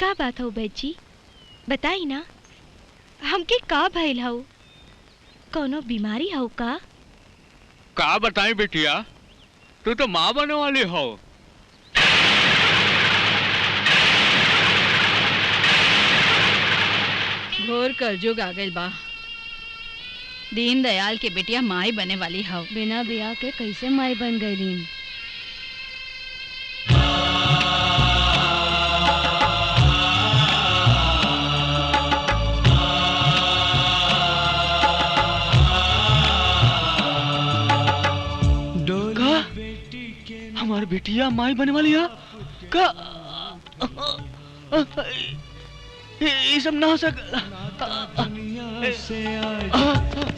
का बात हो बेची, बताई ना हमके का भइल हो? कोनो बीमारी हो का? का बताई बेटिया, तू तो माँ बने वाली हो। घोर कलयुग आ गइल बा। दीन दयाल के बेटिया माई बने वाली हो। बिना बियाह के कैसे माई बन गई? हमारी बेटिया माई बने वाली है का? ये सब ना हो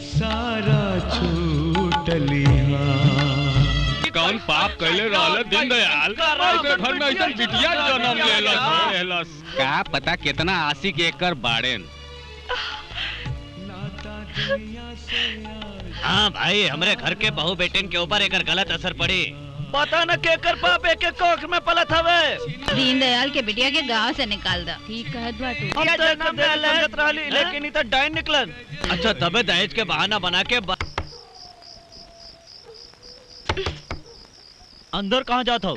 सारा छूट लिया। कौन पाप कैले रहल दीन दयाल? ऐसे घर में ऐसा बिटिया जन्म लेलस। का पता कितना आशिक एकर बाड़ेन। हाँ भाई, हमरे घर के बहू बेटन के ऊपर एकर गलत असर पड़ी। पता न के कर पाप एक कोख में पलत हवे। दीन दयाल के बिटिया के गांव से निकाल दा। ठीक कहत बा तू। हम तो जन्म दे समझत रहली, लेकिन ई त डाइन निकलन। अच्छा तबे दहेज के बहाना बना के अंदर कहाँ जात हो?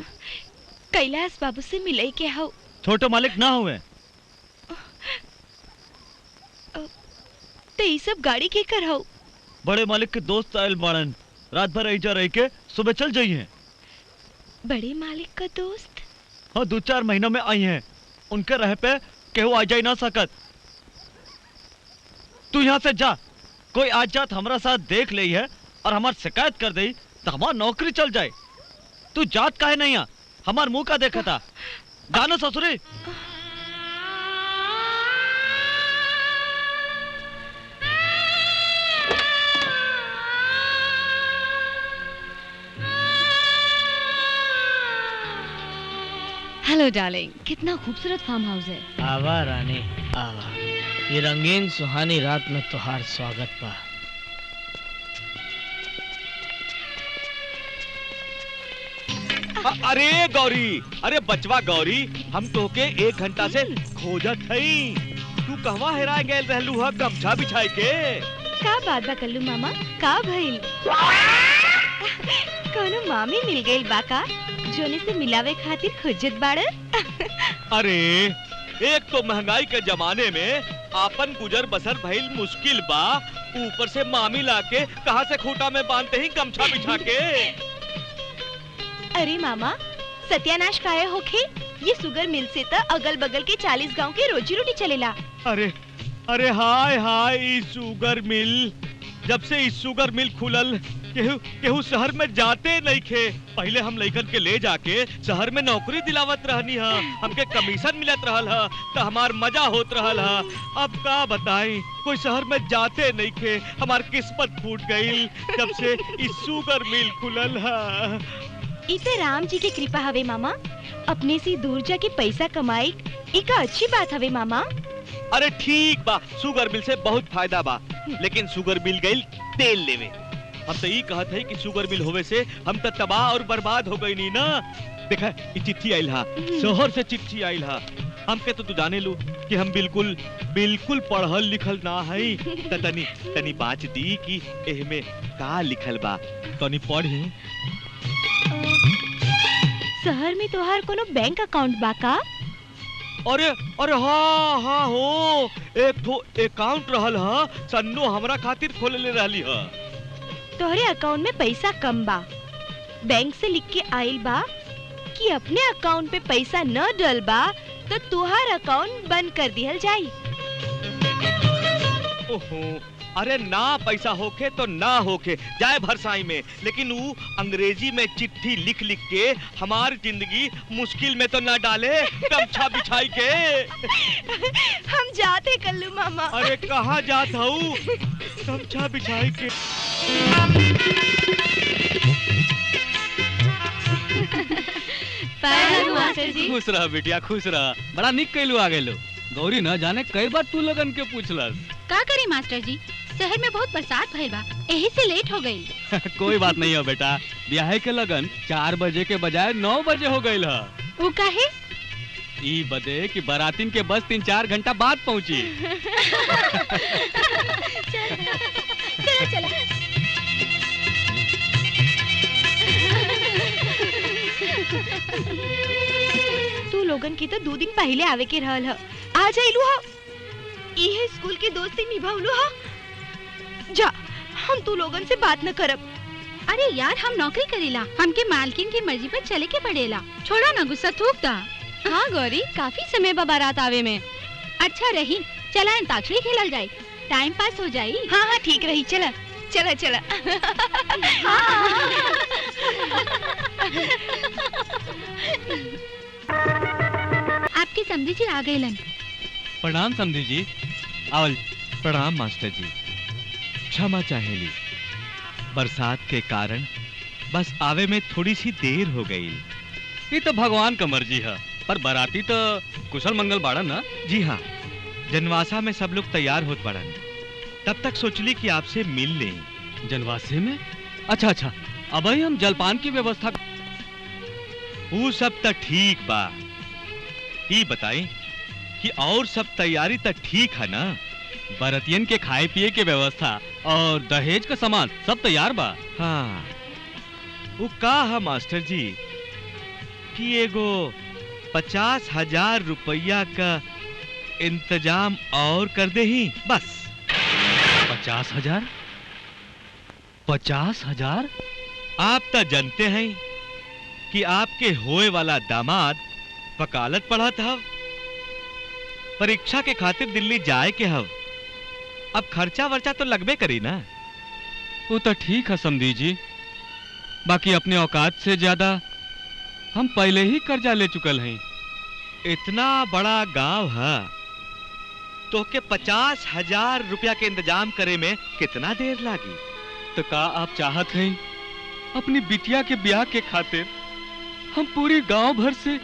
कैलाश बाबू से मिले के हो। छोटे मालिक ना हुए तो ये सब गाड़ी के कर हो? बड़े मालिक के दोस्त आयल बाड़न, रात भर ऐजा रह के सुबह चल जाइए। बड़े मालिक का दोस्त? हाँ, 2-4 महीनों में आई हैं। उनके रह पे केहू आ जा ना सकत। तू यहाँ से जा। कोई आज जात हमारा साथ देख ली है और हमार शिकायत कर दी तो हमार नौकरी चल जाए। तू जात काहे नहीं? हमार मुंह का देखा था। जानो ससुरी। हेलो डार्लिंग, कितना खूबसूरत फार्म हाउस है। आवा रानी आवा, ये रंगीन सुहानी रात में तुहार स्वागत बा। अरे गौरी, अरे बचवा गौरी, हम तोके 1 घंटा से खोजत हई। तू कहवा हेरा गए रहलू है गमछा बिछाई के? का बात बा कल्लू मामा, का भइल? कोनो मामी मिल गई बा का जोने से मिलावे खातिर खोजत बाड़? अरे एक तो महंगाई के जमाने में आपन गुजर बसर भइल मुश्किल बा, ऊपर से मामी लाके कहाँ से खूंटा में बांधते ही गमछा बिछा के। अरे मामा, सत्यानाश काहे होखे? ये शुगर मिल से तो अगल बगल के 40 गांव के रोजी रोटी चलेला। अरे अरे हाय हाय, ई शुगर मिल, जब से इस शुगर मिल खुलल केहू शहर में जाते नहीं खे। पहले हम लइकन के ले जाके शहर में नौकरी दिलावत रहनी है, हमके कमीशन मिलत रहल है, तो हमार मजा होत रहल है। अब का बताई, कोई शहर में जाते नहीं खे। हमार किस्मत फूट गई जब से इस शुगर मिल खुलल है। इसे राम जी की कृपा हवे मामा। अपने से दूर जाके पैसा कमाई एक अच्छी बात हवे मामा। अरे ठीक बा, शुगर मिल से बहुत फायदा बा, लेकिन शुगर मिल गई तेल लेवे। हम तो ये कहत है कि शुगर मिल होवे से हम तो तबाह और बर्बाद हो गई नी ना। देखा ये चिट्ठी आइल हा, शहर से चिट्ठी आइल हा। हमके तो तू जाने लू कि हम बिल्कुल पढ़ल लिखल ना है। तनी बात दी कि एहमे का लिखल बा, तनी पढ़ी। शहर में तोहार कोनो बैंक अकाउंट बा का? अरे अरे हाँ हाँ हो, एक तो अकाउंट रहल हा, सन्नो हमरा खातिर खोलले रहली हा। तोहरे अकाउंट में पैसा कम बा, बैंक से लिख के आइल बा कि अपने अकाउंट पे पैसा न डल बा तो तुहार अकाउंट बंद कर दिहल जाई। ओहो, अरे ना पैसा होके तो ना होके जाए भरसाई में, लेकिन वो अंग्रेजी में चिट्ठी लिख लिख के हमारी जिंदगी मुश्किल में तो ना डाले गमछा बिछाई के। हम जाते कल्लू मामा। अरे कहाँ जात हूँ गमछा बिछाई के। मास्टर जी। खुश रह बिटिया, खुश रह। बड़ा निक कैलू आ गेलो। गौरी न जाने कई बार तू लगन के पूछलस। का करी मास्टर जी, शहर में बहुत बरसात भइल बा, यही से लेट हो गई। कोई बात नहीं है बेटा, ब्याह के लगन 4 बजे के बजाय 9 बजे हो गई है। वो काहे? ई बदे कि बारातीन के बस 3-4 घंटा बाद पहुंची। चला चला। तू लोगन की तो 2 दिन पहले आवे के रहल ह। आ जाइलू ह। इहे स्कूल के दोस्ती निभावलू ह। जा, हम तू लोगन से बात न करब। अरे यार, हम नौकरी करेला, हमके मालकिन की मर्जी पर चले के पड़ेला। छोड़ा ना गुस्सा, थूक दा। हाँ गौरी, काफी समय बा बारात आवे में। अच्छा रही, चला अंताक्षरी खेलल जाए, टाइम पास हो जाई। हाँ हाँ ठीक रही, चला चला चला। आपके समझी जी आ गए लन। प्रणाम समधी जी। आवल। प्रणाम मास्टर जी। क्षमा चाहेली, बरसात के कारण बस आवे में थोड़ी सी देर हो गई। ये तो भगवान का मर्जी है, पर बाराती तो कुशल मंगल बाड़ा ना। जी हाँ, जनवासा में सब लोग तैयार होत पड़न, तब तक सोचली कि आपसे मिल लें। जनवासे में? अच्छा अच्छा, अब ही हम जलपान की व्यवस्था। वो सब तो ठीक बा। ये बताई कि और सब तैयारी तो ठीक है ना? बरतियन के खाए पिए के व्यवस्था और दहेज का सामान सब तैयार बा। हाँ, वो का है मास्टर जी कि एगो 50,000 रुपया का इंतजाम और कर दे ही बस। 50,000? 50,000? आप तो जानते हैं कि आपके होए वाला दामाद वकालत पढ़त हव, परीक्षा के खातिर दिल्ली जाए के हव। अब खर्चा वर्चा तो लगबे करी ना। वो तो ठीक है समधी जी, बाकी अपने औकात से ज्यादा हम पहले ही कर्जा ले चुकल हैं। इतना बड़ा गांव है तो के 50,000 रुपया के इंतजाम करे में कितना देर लागी? तो का आप चाहत हैं अपनी बिटिया के ब्याह के खातिर हम पूरी गांव भर से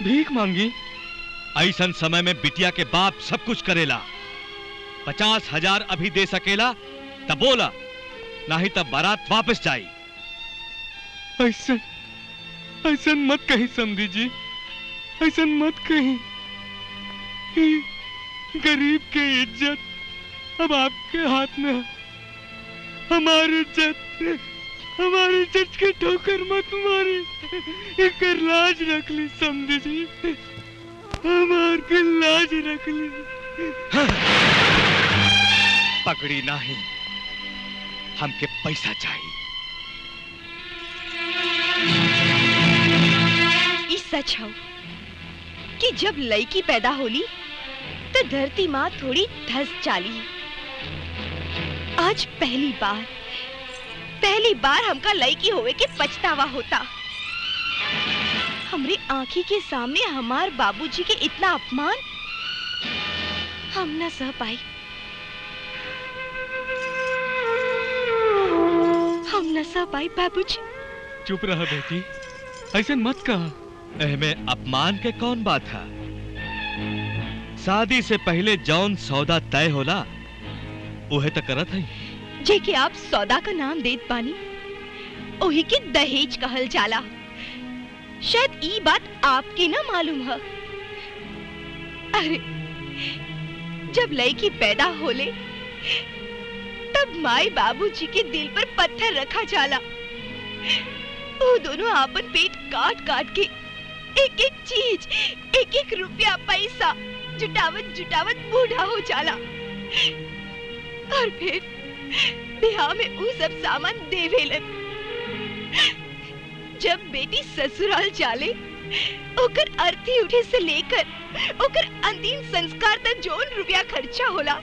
भीख मांगी? ऐसन समय में बिटिया के बाप सब कुछ करेला। 50,000 अभी दे सकेला तब बोला, नहीं तब बारात वापस जाई। ऐसा ऐसा मत कहीं समधी जी, ऐसा मत कहीं। गरीब के इज्जत अब आपके हाथ में है। हमारी इज्जत के ठोकर मत मारी। एक लाज रख ली समधी जी, हमार के लाज रख ली। पकड़ी नहीं, हमके पैसा चाहिए। ई सच हो कि जब लड़की पैदा होली तो धरती माँ थोड़ी धस चाली। आज पहली बार हमका लड़की होवे के पछतावा होता। हमरे आंखी के सामने हमार बाबूजी के इतना अपमान हम न सह पाई। हम न सह पाई बाबूजी। चुप रहा बेटी, ऐसे मत कहा। में अपमान के कौन बात है? शादी से पहले जौन सौदा तय होला उहे तो करत है। जे के आप सौदा का नाम देत बानी ओही के दहेज कहल जाला। शायद ई बात आपके ना मालूम है। अरे जब लड़की पैदा होले तब माई बाबूजी के दिल पर पत्थर रखा जाला। वो दोनों आपन पेट काट काट के एक एक चीज, एक एक रुपया पैसा जुटावत बूढ़ा हो जाला। और फिर बिहार में वो सब सामान देवेलन। जब बेटी ससुराल जाले ओकर अर्थी उठे से लेकर ओकर अंतिम संस्कार तक जोन रुपया खर्चा होला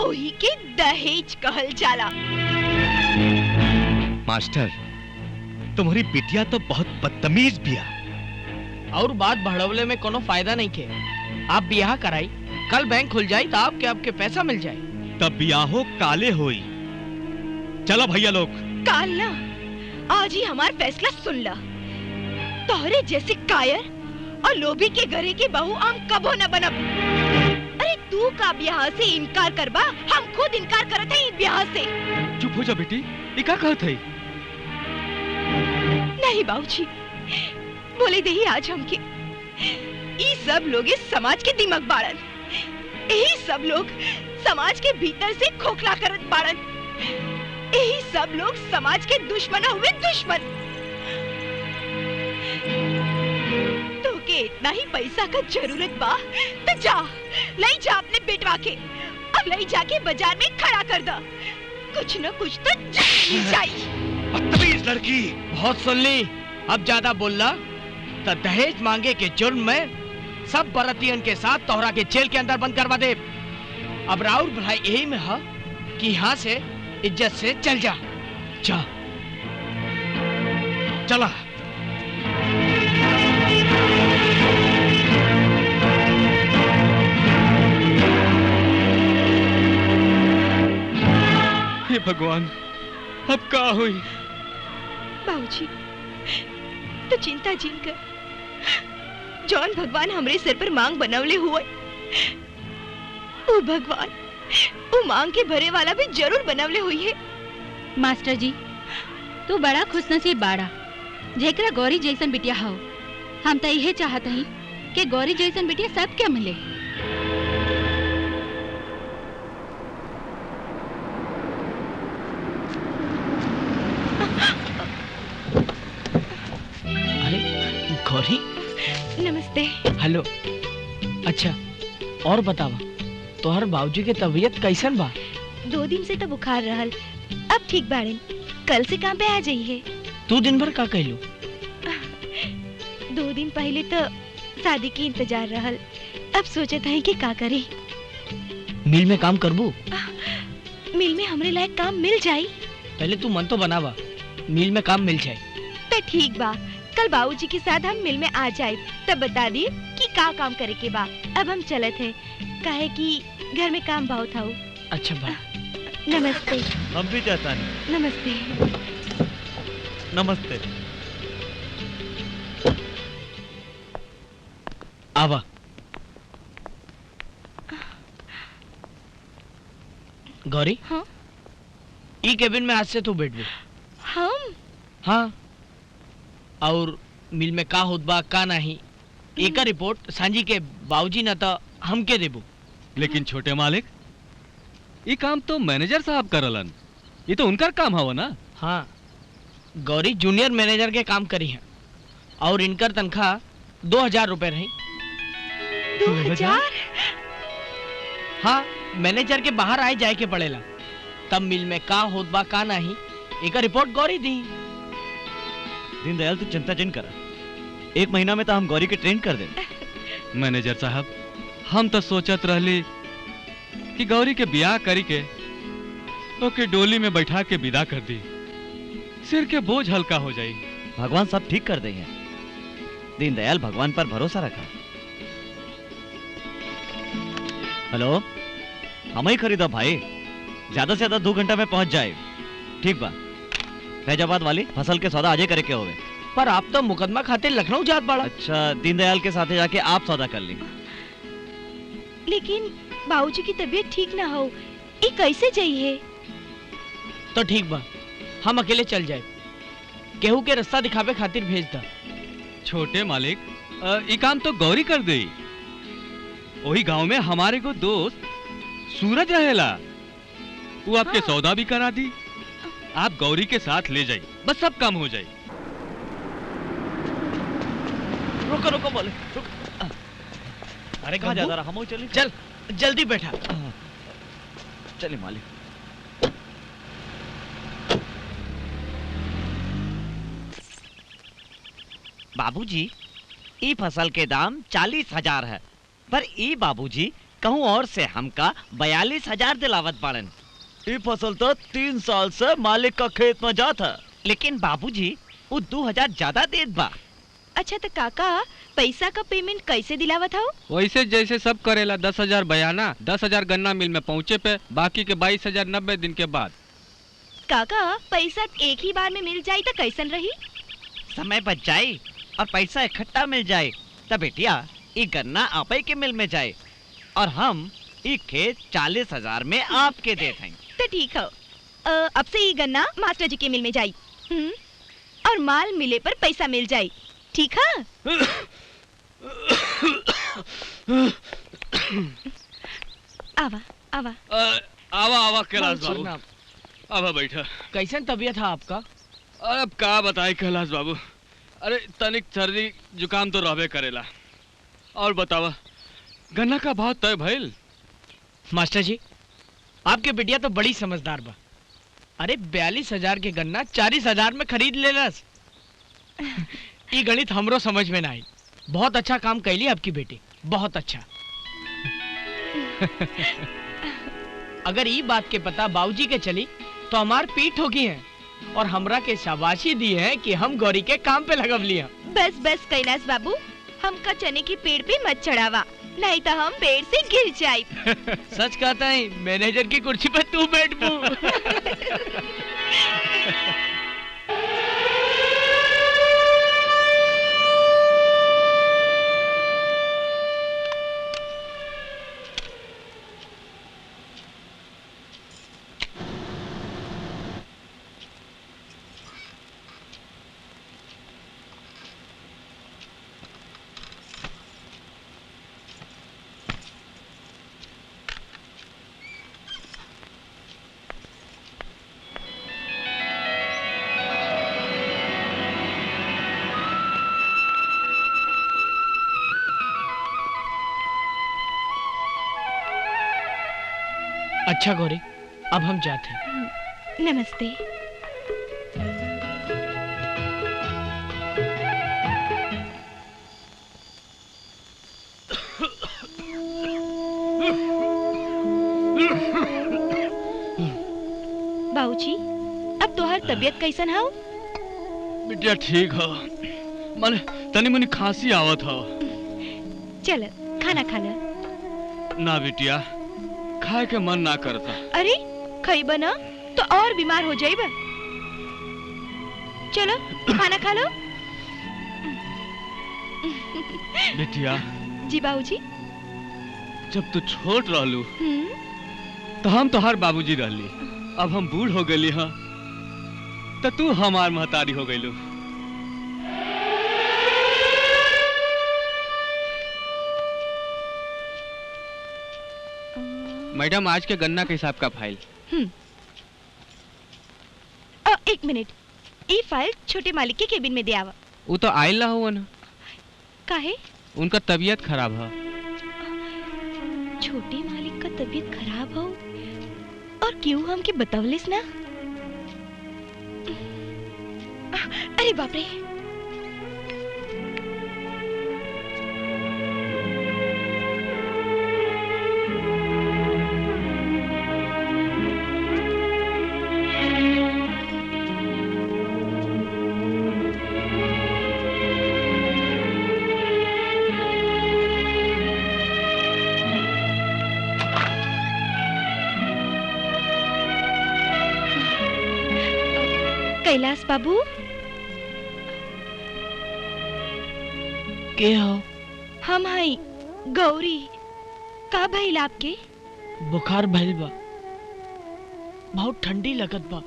ओही के दहेज कहल जाला। मास्टर, तुम्हारी बिटिया तो बहुत बदतमीज बिया। और बात बढ़वले में कोनो फायदा नहीं के। आप ब्याह कराई, कल बैंक खुल जाई तो आपके पैसा मिल जाए। तब ब्याहो काले होई। चलो भैया लोग। काल ना, आज ही हमार फैसला सुन ला। तोहरे जैसे कायर और लोभी के घरे की बहू हम कबो न बनब। अरे तू का ब्याह से इनकार करबा, हम खुद इनकार करत है ब्याह से। चुप हो जा बेटी, ये क्या कहत है? नहीं बाबूजी, बोले दे ही आज हमके ये सब लोग इस समाज के दिमाग बाड़न। यही सब लोग समाज के भीतर से खोखला करत बाड़न। यही सब लोग समाज के दुश्मन हुए दुश्मन। तो के इतना ही पैसा का जरूरत बा तो जा ले जा अपने बेटवा के, अब ले जाके बाजार में खड़ा कर दा। कुछ न कुछ तो चाहिए। बदतमीज लड़की। बहुत सुन ली, अब ज्यादा बोलना तो दहेज मांगे के जुर्म में सब बरतियन के साथ तोहरा के जेल के अंदर बंद करवा दे। अब राउर भाई यही में है कि यहाँ से इज्जत से चल जा। जा चला। हे भगवान, अब का हुई? बाबूजी तो चिंता जिन कर, जौन भगवान हमरे सिर पर मांग बनवले हुए, वो भगवान वो मांग के भरे वाला भी जरूर बनवले हुई है। मास्टर जी, तू बड़ा खुशनसीब बाड़ा जेकरा गौरी जैसन बिटिया हो। हम तो यही चाहत हई कि गौरी जैसन बिटिया सबके मिले। अरे गौरी, नमस्ते। हेलो। अच्छा और बतावा, तोहर बाबूजी के तबीयत कैसन बा? 2 दिन से तो बुखार रहल, अब ठीक बाड़न। कल से काम पे आ जाइए। तू दिन भर का कहलू? 2 दिन पहले तो शादी की इंतजार रहल, अब सोचत है कि का करी। मिल में काम करबू? मिल में हमरे लायक काम मिल जाई। पहले तू मन तो बनावा, मिल में काम मिल जाए। तो ठीक बा, कल बाबूजी के साथ हम मिल में आ जाए, तब बता दी कि का काम करे के बा। अब हम चलत है, काहे कि घर में काम बहुत था। अच्छा बा। नमस्ते। हम भी चाहता नहीं। नमस्ते। नमस्ते। आवा। गौरी, हाँ? ई केबिन में आज से तू बैठ। हम? हाँ। और मिल में का होत बा का नहीं, एक रिपोर्ट सांझी के बाबूजी न तो हमके देबू। लेकिन छोटे मालिक, ये काम तो मैनेजर साहब करलन, ये तो उनका काम हवा ना। हाँ, गौरी जूनियर मैनेजर के काम करी है और इनकर तनख्वाह 2000 रुपए रही। 2000? हाँ, मैनेजर के बाहर आए जाए के पड़ेला, तब मिल में का होत बा का नहीं, एक रिपोर्ट गौरी दी। दीनदयाल तू चिंता जिन करा, 1 महीना में तो हम गौरी के ट्रेन कर दे। मैनेजर साहब, हम तो सोचत रहली कि गौरी के ब्याह करी के ओके डोली में बैठा के विदा कर दी, सिर के बोझ हल्का हो जाई। भगवान सब ठीक कर देंगे। दीनदयाल भगवान पर भरोसा रखा। हेलो, हम ही खरीदा भाई, ज्यादा से ज्यादा 2 घंटा में पहुंच जाए। ठीक बा। फैजाबाद वाली फसल के सौदा आजे करे के होवे। पर आप तो मुकदमा खातिर लखनऊ जात बाड़ा। अच्छा, दीनदयाल के साथ जाके आप सौदा कर ली। लेकिन बाबूजी की तबीयत ठीक ना हो, ये कैसे जाइए? तो ठीक बा, हम अकेले चल जाए, केहू के रास्ता दिखावे खातिर भेज दा। छोटे मालिक, ये काम तो गौरी कर दे। वही गांव में हमारे को दोस्त सूरज रहेला, वो आपके हाँ। सौदा भी करा दी। आप गौरी के साथ ले जाइए, बस सब काम हो जाए। रुको रुको बोले, रुको। अरे कहाँ जा रहा? हम चलिए। चल जल्दी बैठा। चलिए मालिक। बाबूजी, ई फसल के दाम 40,000 है, पर ई बाबूजी कहूँ और से हमका 42,000 दिलावत पड़न। ई फसल तो 3 साल से मालिक का खेत में जात है, लेकिन बाबूजी वो 2,000 ज्यादा देत बा। अच्छा तो काका पैसा का पेमेंट कैसे दिलावत हो? वैसे जैसे सब करेला, 10,000 बयाना, 10,000 गन्ना मिल में पहुँचे पे, बाकी के 22,000 90 दिन के बाद। काका पैसा एक ही बार में मिल जाए तो कैसन रही? समय बच जाए और पैसा इकट्ठा मिल जाए, तब बेटिया ये गन्ना आप ही के मिल में जाए और हम ये खेत 40,000 में आपके देते हैं। तो ठीक है, अब से ये गन्ना मास्टर जी के मिल में जाई, और माल मिले पर पैसा मिल जाए, ठीक है? आवा आवा। आवा आवा कैलाश बाबू, प्रणाम। आवा बैठा। कैसन तबीयत है आपका? अरे अब का बताए कैलाश बाबू, अरे तनिक सर्दी जुकाम तो रहबे करेला। और बतावा गन्ना का भाव तय भइल? मास्टर जी, आपके बिटिया तो बड़ी समझदार बा। अरे 42,000 के गन्ना 40,000 में खरीद लेलस। ये गणित हमरो समझ में ना आई। बहुत अच्छा काम कैली आपकी बेटी, बहुत अच्छा। अगर ये बात के पता बाबूजी के चली तो हमार पीठ होगी है और हमरा के शाबाशी दी है कि हम गौरी के काम पे लगव लिया। बस बस कैलाश बाबू, हमका चने की पेड़ पे मत चढ़ावा, नहीं तो हम पेड़ से गिर जाए। सच कहता है, मैनेजर की कुर्सी पे तू बैठ बू। अच्छा गौरी, अब हम जाते हैं। नमस्ते। बाबूजी, अब तोहर तबीयत कैसन है? बिटिया ठीक है, मन तनी मुनी खांसी आवत है। चल खाना खाना। ना बिटिया, खाए के मन ना करता। अरे खइबा ना तो और बीमार हो जाइबा। चलो खाना खा लो। बिटिया जी बाबूजी। जब तू छोट रहलू तो हम तोहार बाबूजी रहली, अब हम बूढ़ हो गई हाँ तो तू हमार महतारी हो गईलू। मैडम, आज के गन्ना के हिसाब का फाइल। एक मिनट, ये फाइल छोटे मालिक के केबिन में दे आवा। वो तो आयल ना हुआ ना। काहे? उनका तबीयत खराब है। छोटे मालिक का तबीयत खराब हो और क्यों हमके बतवलिस ना? अरे बाप रे। कैलाश बाबू, के हो? हम हई गौरी। का भइल आपके? बुखार भइल बा, बहुत ठंडी लगत बा।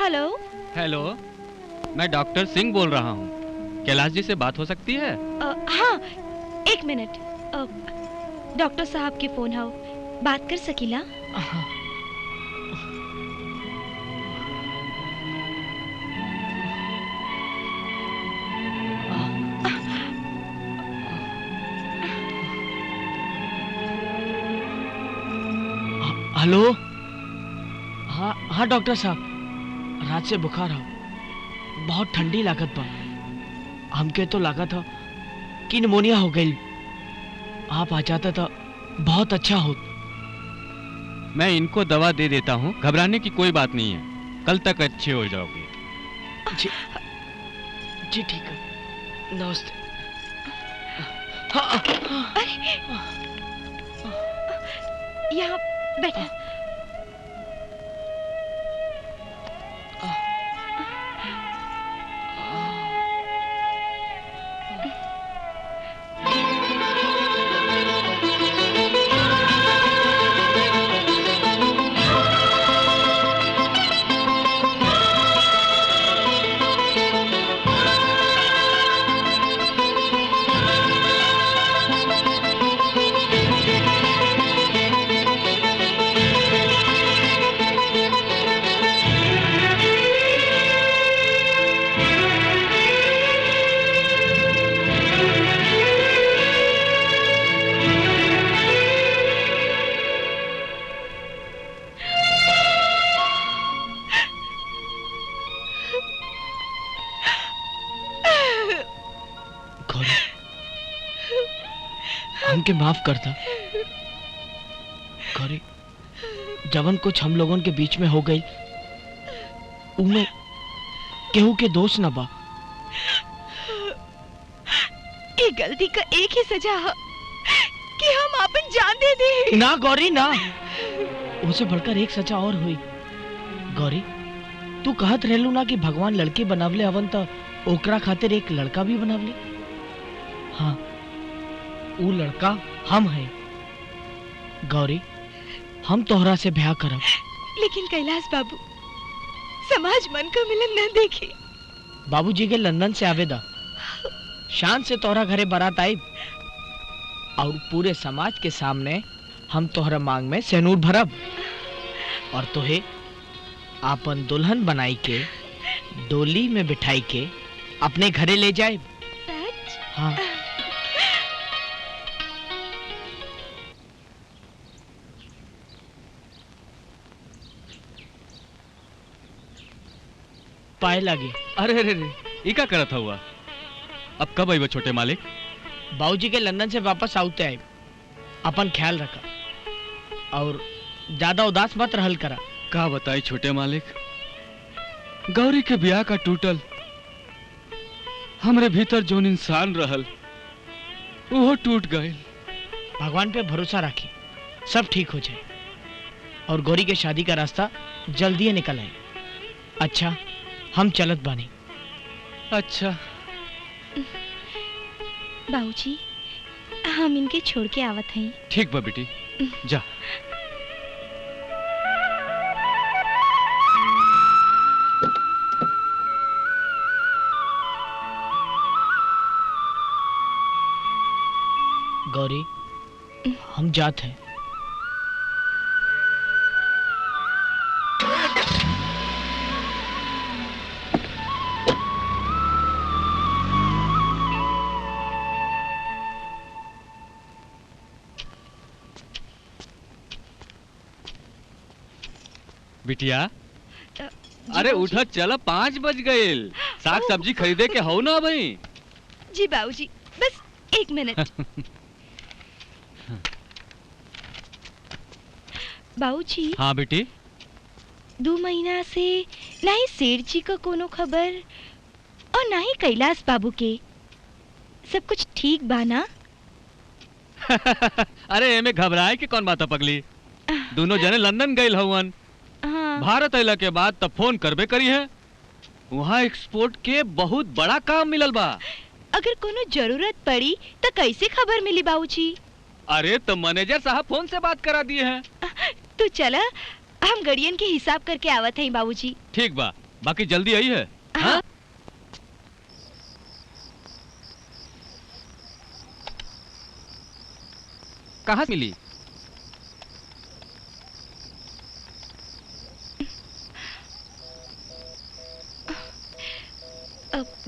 हेलो। हेलो, मैं डॉक्टर सिंह बोल रहा हूँ। कैलाश जी से बात हो सकती है? हाँ, एक मिनट। डॉक्टर साहब के फोन आओ, बात कर सकीला? हेलो। हाँ हाँ डॉक्टर साहब, रात से बुखार है, बहुत ठंडी लागत बा। हमके तो लागत है कि निमोनिया हो गई। आप आ जाता तो बहुत अच्छा हो। मैं इनको दवा दे देता हूँ, घबराने की कोई बात नहीं है, कल तक अच्छे हो जाओगे। जी ठीक है, नमस्ते। यहाँ बैठा। गौरी, हमके माफ कर दा। गौरी, जवन कुछ हम लोगन के बीच में हो गई उनमें केहू के दोष न बा। ये गलती का एक ही सजा है कि हम अपन जान दे दे। ना गौरी ना, उसे बढ़कर एक सजा और हुई। गौरी, तू कहत रहलू ना कि भगवान लड़के बनावले अवन त ओकरा खातिर एक लड़का भी बनावले। हाँ, वो लड़का हम हैं। गौरी, हम तोहरा से ब्याह करब। लेकिन कैलाश बाबू, समाज मन का मिलन न देखी। बाबूजी के लंदन से आवेदा, शान से तोहरा घरे बारात आई और पूरे समाज के सामने हम तोहरा मांग में सेनूर भरब और तोहे आपन दुल्हन बनाई के डोली में बिठाई के अपने घरे ले जाए। हाँ। पाए लगे। अरे अरे अरे, ये क्या करत हुआ? अब कब आइबो छोटे मालिक? बाबूजी के लंदन से वापस आउते आए। अपन ख्याल रखा और ज्यादा उदास मत रहल करा। का बताई छोटे मालिक, गौरी के ब्याह का टूटल हमरे भीतर जोन इंसान रहल वो टूट गए। भगवान पे भरोसा रखी, सब ठीक हो जाए और गौरी के शादी का रास्ता जल्दी ही निकल आए। अच्छा, हम चलत बानी। अच्छा बाबूजी, हम इनके छोड़ के आवत हैं। ठीक बा बेटी, जा। गौरी, हम जात हैं। बिटिया, अरे उठा, चला 5 बज गए। साग सब्जी खरीदे के हो ना भाई? जी बाबूजी, बस 1 मिनट। बाबूजी। हाँ बेटी। 2 महीना से ना ही सेठ जी का कोनो खबर और ना ही कैलाश बाबू के। सब कुछ ठीक बा ना? अरे एमे घबराए के कौन बात है पगली? दोनों जने लंदन गए हवन। हाँ। भारत अइला के बाद तब फोन करबे करी है। वहाँ एक्सपोर्ट के बहुत बड़ा काम मिलल बा। अगर कोनो जरूरत पड़ी तो कैसे खबर मिली बाबूजी? अरे तो मैनेजर साहब फोन से बात करा दिए हैं। तो चला, हम गड़ियन के हिसाब करके आवत हैं बाबूजी। ठीक बा, बाकी जल्दी आई है। हाँ? कहाँ मिली?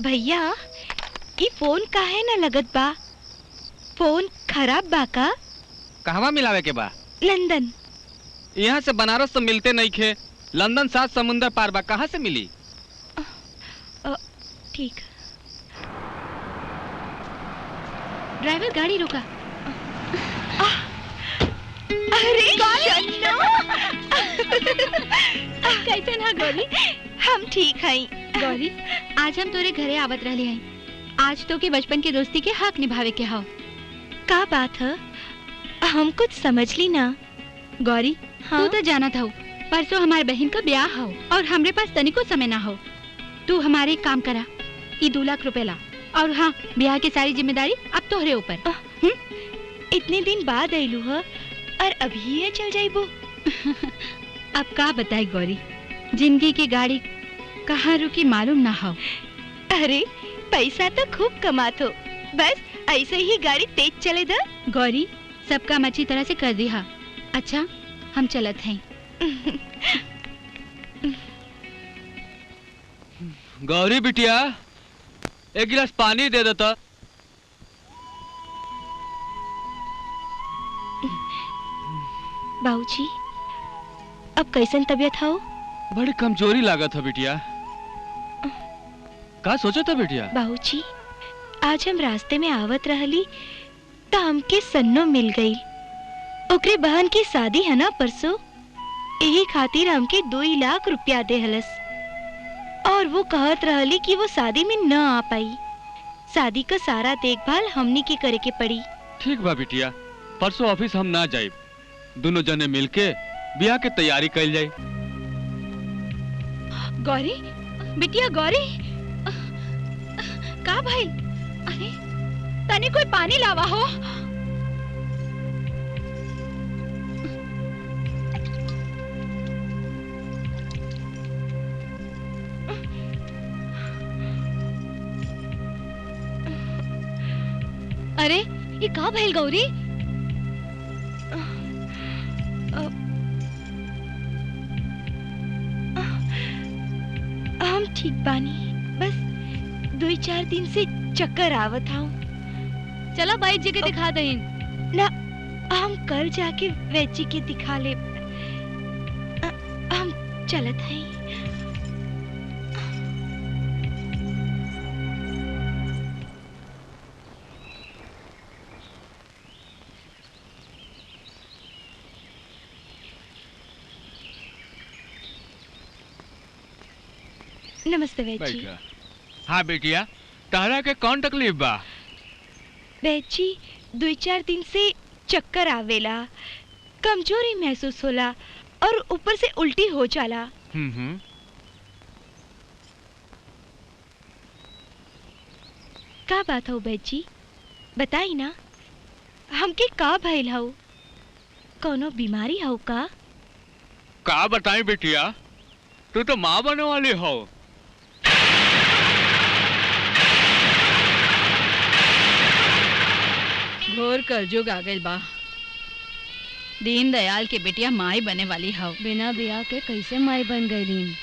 भैया, ये फोन काहे ना लगत बा? फोन खराब बा का? कहवा मिलावे के बा? लंदन। यहाँ से बनारस तो मिलते नहीं खे। लंदन 7 समुंदर पार बा, कहाँ से मिली? ठीक। ड्राइवर, गाड़ी रोका। अरे कैसे ना गौरी? हम ठीक हैं। गौरी, आज हम तोरे घरे आवत रहले हैं। आज तो के बचपन के दोस्ती के हक निभावे के हो। का बात है? हम कुछ समझ ली ना। गौरी, हाँ? तू तो जाना था परसों हमारे बहन का ब्याह हो और हमरे पास तनिको समय ना हो। तू हमारे काम करा, ये 2 लाख रुपए ला और हाँ, ब्याह की सारी जिम्मेदारी अब तोहरे ऊपर। इतने दिन बाद आइलू है और अभी ये चल जाइबो? अब का बताई गौरी, जिंदगी की गाड़ी कहाँ रुकी मालूम ना हो। अरे पैसा तो खूब कमात हो, बस ऐसे ही गाड़ी तेज चले दा। गौरी, सब काम अच्छी तरह से कर दिया। अच्छा, हम चलत हैं। गौरी बिटिया, 1 गिलास पानी दे देता। बाबूजी, अब कैसन तबीयत हो? बड़ी कमजोरी लागत है बिटिया। का सोचा था बिटिया? बाबूजी, आज हम रास्ते में आवत रहली तो हमके सन्नो मिल गई। ओकरे बहन की शादी है ना परसों, यही खातिर हमके 2 लाख रुपया देहलस और वो कहत रहली कि वो शादी में न आ पाई। शादी का सारा देखभाल हमनी के करे के पड़ी। ठीक बा बिटिया, परसों ऑफिस हम ना जाए, दोनों जने मिलके ब्याह के तैयारी कइल जाए। गौरी, बिटिया गौरी, का भाई? अरे तनी कोई पानी लावा हो। अरे ये का भइल गौरी? हम ठीक बानी, बस 2-4 दिन से चक्कर आवत हूँ। चलो भाई जी के दिखा दहीन। ना, हम कल जाके वैची के दिखा ले। हम चलत हैं। नमस्ते वैची। हाँ बेटिया, तारा के कौन तकलीफ बा? वैची 2-4 दिन से चक्कर आवेला, कमजोरी महसूस होला और ऊपर से उल्टी हो जाला। का बात हो वैची, बताई ना, हमके का भइल हो? कोनो बीमारी हो का? का बताई बेटिया, तू तो माँ बने वाली हो। घोर कलयुग आ गइल बा। दीन दयाल के बेटिया माई बने वाली हव। बिना बियाह के कैसे माई बन गईलीन?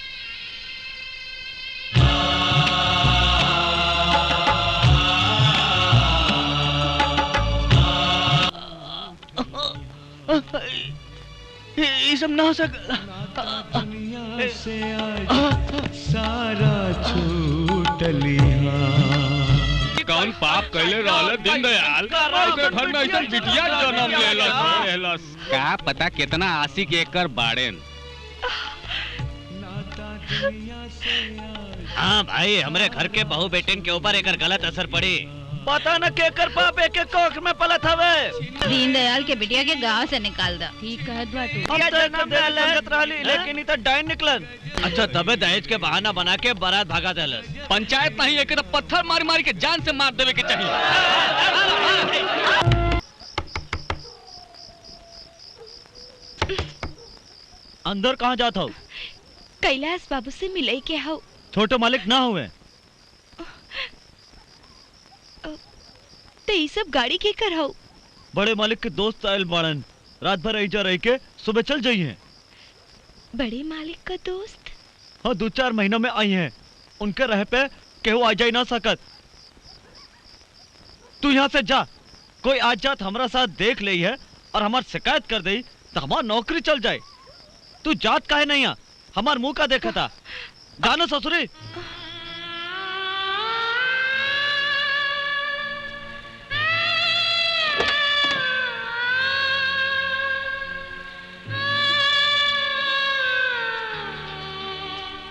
ये सब ना हो सक। दुनिया से आज सारा छूट लिया। कौन पाप कैले रहले दीनदयाल? ऐसे घर में ऐसे बिटिया जन्म लेलस। का पता कितना आशिक एकर बाड़ेन। हाँ भाई, हमरे घर के बहू बेटेन के ऊपर एकर गलत असर पड़ी। पता न के कर पाप एक कोख में पलत हवे। दीन दयाल के बिटिया के गांव से निकाल दा। ठीक कहत बाटू। हम तो जन्म देलत रहली, लेकिन ई तो डाइन निकलन। अच्छा, तबे दहेज के बहाना बना के बारात भागा देलस। पंचायत नहीं है कि तो पत्थर मार मार के जान से मार देवे के चाहिए। अंदर कहाँ जात हो? कैलाश बाबू से मिले के हो। छोटे मालिक ना हुए तो ये सब गाड़ी के कर हो? बड़े मालिक के दोस्त आयल बाड़न, रात भर ऐजा रह के सुबह चल जाइए। बड़े मालिक का दोस्त? हाँ, 2-4 महीनों में आई हैं। उनके रह पे केहू आ जाई ना सकत। तू यहाँ से जा, कोई आज जात हमारा साथ देख ले है और हमार शिकायत कर दे तो हमार नौकरी चल जाए। तू जात काहे नहीं आ? हमार मुंह का देखा था। जानो ससुरी।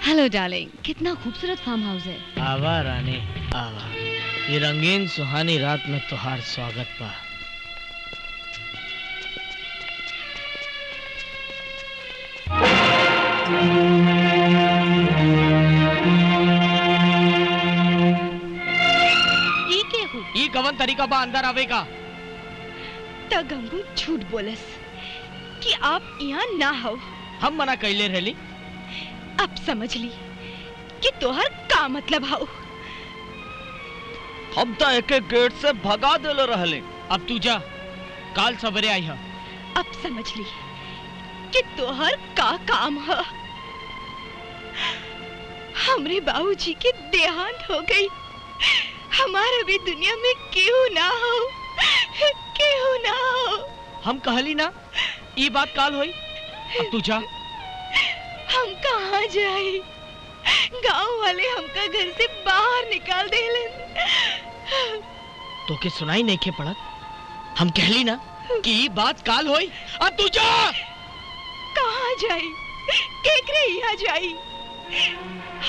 हेलो डार्लिंग, कितना खूबसूरत फार्म हाउस है। आवा रानी आवा, ये रंगीन सुहानी रात में तुहार स्वागत बा। ई कवन तरीका बा अंदर आवेगा? तो गंगू झूठ बोलस कि आप यहाँ ना हो। हम मना कैले रहली। अब समझ ली कि तोहर का मतलब हो। हम तो एक गेट से भगा देले रहले। अब तू जा, काल सवेरे आई है। अब समझ ली कि तोहर का काम है। हमरे बाबूजी के देहांत हो गई। हमारा भी दुनिया में केहू ना हो, केहू ना हो। हम कहली ना, ये बात काल हुई। अब तू जा। हम कहाँ जाए? गांव वाले हमका घर से बाहर निकाल देलन। तो के सुनाई नहीं के पड़त? हम कहली ना कि ई बात काल होई। अब तू जा। कहाँ जाई? केकरे यहाँ जाई?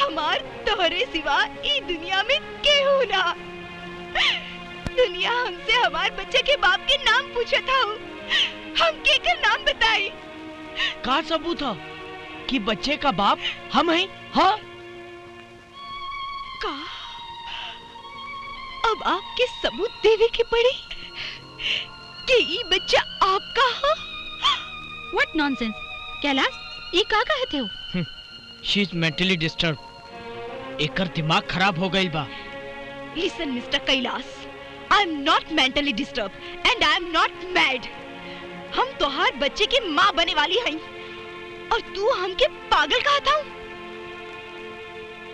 हमार तोहरे सिवा ई दुनिया में केहू ना। दुनिया हमसे हमार बच्चे के बाप के नाम पूछा था। हम केकर नाम बताई? का सबूत है कि बच्चे का बाप हम हैं? हाँ? का? अब आपके सबूत देवे के पड़े कि ये बच्चा आपका है? What nonsense? कैलाश, ये का कहते हो? She is mentally disturb. एकर दिमाग खराब हो गई बा। Listen, Mr. Kailas, I am not mentally disturbed and I am not mad. हम तोहार बच्चे की माँ बने वाली हैं और तू हमके पागल कहा था?